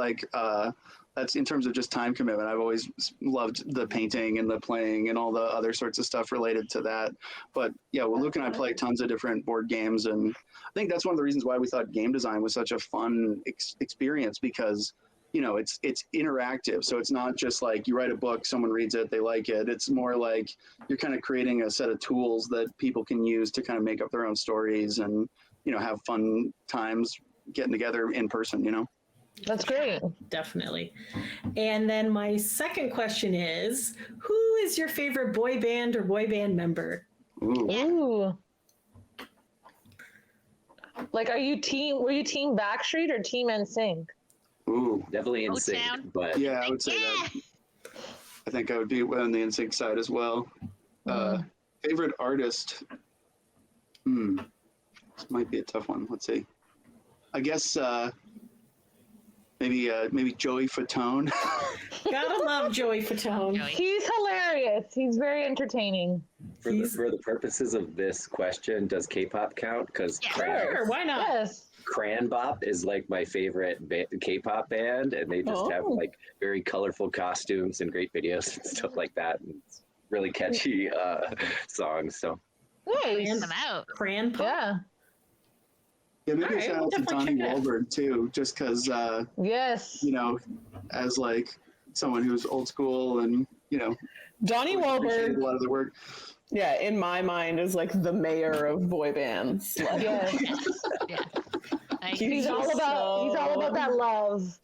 S6: that's in terms of just time commitment. I've always loved the painting and the playing and all the other sorts of stuff related to that. But yeah, well, Luke and I play tons of different board games, and I think that's one of the reasons why we thought game design was such a fun experience, because it's interactive. So it's not just like you write a book, someone reads it, they like it. It's more like you're kind of creating a set of tools that people can use to kind of make up their own stories and, have fun times getting together in person,
S3: That's great.
S2: Definitely. And then my second question is, who is your favorite boy band or boy band member?
S6: Ooh.
S3: Ooh. Like, were you team Backstreet or team NSYNC?
S6: Ooh.
S5: Definitely in sync,
S4: Motown.
S5: but
S6: Yeah, I would say that. I think I would be on the NSYNC side as well. Favorite artist? This might be a tough one. Let's see. I guess maybe Joey Fatone.
S2: Gotta love Joey Fatone.
S4: Joey.
S3: He's hilarious. He's very entertaining.
S5: for the purposes of this question, does K-pop count? Because
S4: Yeah.
S2: Sure, why not?
S3: Yes.
S5: Cranbop is like my favorite K-pop band, and they just have like very colorful costumes and great videos and stuff like that. And it's really catchy songs. So
S3: Nice.
S4: Send them out.
S2: Cran Pop?
S3: Yeah.
S6: Yeah, maybe
S2: All
S6: a
S2: right,
S6: shout
S2: we'll
S6: out to
S2: definitely
S6: Donnie
S2: check it out.
S6: Wahlberg too, just because
S3: Yes.
S6: as like someone who's old school and
S1: Donnie
S6: appreciated
S1: Wahlberg,
S6: a lot of the work.
S1: yeah, in my mind is like the mayor of boy bands. Like,
S3: Yes.
S4: Yeah. Like,
S3: He's all about that love.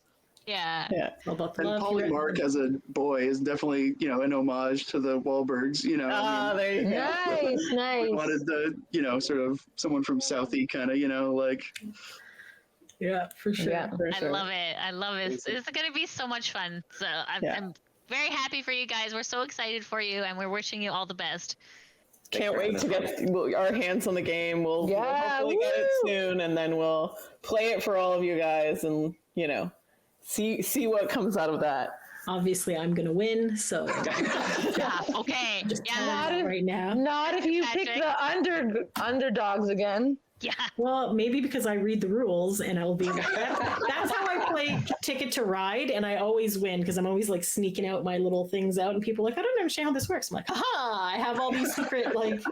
S4: yeah.
S1: yeah.
S2: All about the
S6: And
S2: love.
S6: Polly Mark as a boy is definitely an homage to the Wahlbergs.
S1: There you go.
S3: Nice, nice.
S6: Wanted the sort of someone from Southie kind of like.
S2: Yeah, for sure.
S3: Yeah.
S1: For
S4: I
S1: sure.
S4: love it. I love it. It's going to be so much fun. So I'm very happy for you guys. We're so excited for you, and we're wishing you all the best.
S1: Can't wait to get our hands on the game. We'll hopefully get it soon, and then we'll play it for all of you guys, and see what comes out of that.
S2: Obviously, I'm gonna win, so
S4: Yeah. Okay. Yeah.
S2: right now.
S3: Not if you pick
S4: Patrick.
S3: the underdogs again.
S4: Yeah.
S2: Well, maybe because I read the rules and I will be. That's how I play Ticket to Ride, and I always win because I'm always like sneaking out my little things out, and people are like, I don't understand how this works. I'm like, haha! I have all these secret like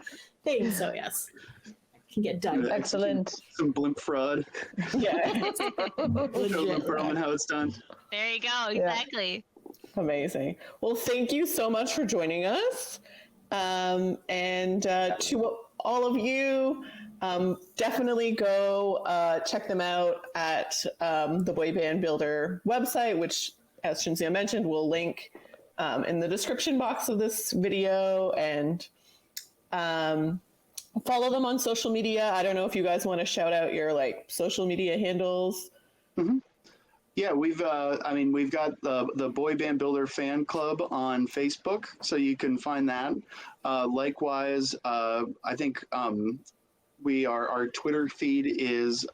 S2: things. So yes, can get done.
S3: Excellent.
S6: Some blimp fraud.
S1: Yeah.
S6: Show them Perlman how it's done.
S4: There you go. Exactly.
S1: Amazing. Well, thank you so much for joining us. And to all of you, definitely go check them out at the Boy Band Builder website, which, as Shinzia mentioned, we'll link in the description box of this video, and follow them on social media. I don't know if you guys want to shout out your social media handles.
S6: Mm-hmm. Yeah, we've got the Boy Band Builder fan club on Facebook, so you can find that. Likewise, I think our Twitter feed is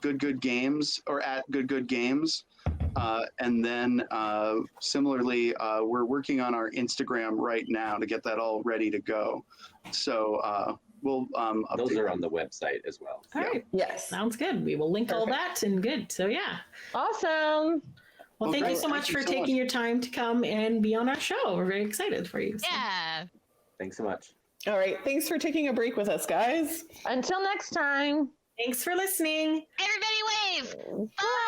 S6: Good Games, or at Good Games. And then similarly, we're working on our Instagram right now to get that all ready to go. So we'll
S5: those are on the website as well.
S2: All right.
S1: Yes.
S2: Sounds good. We will link all that and good. So yeah.
S3: Awesome.
S2: Well, thank
S6: great.
S2: you so much
S6: Thank you
S2: for
S6: so
S2: taking
S6: much.
S2: your time to come and be on our show. We're very excited for you. So.
S4: Yeah.
S5: Thanks so much.
S1: All right. Thanks for taking a break with us, guys.
S3: Until next time.
S2: Thanks for listening.
S4: Everybody wave. Bye.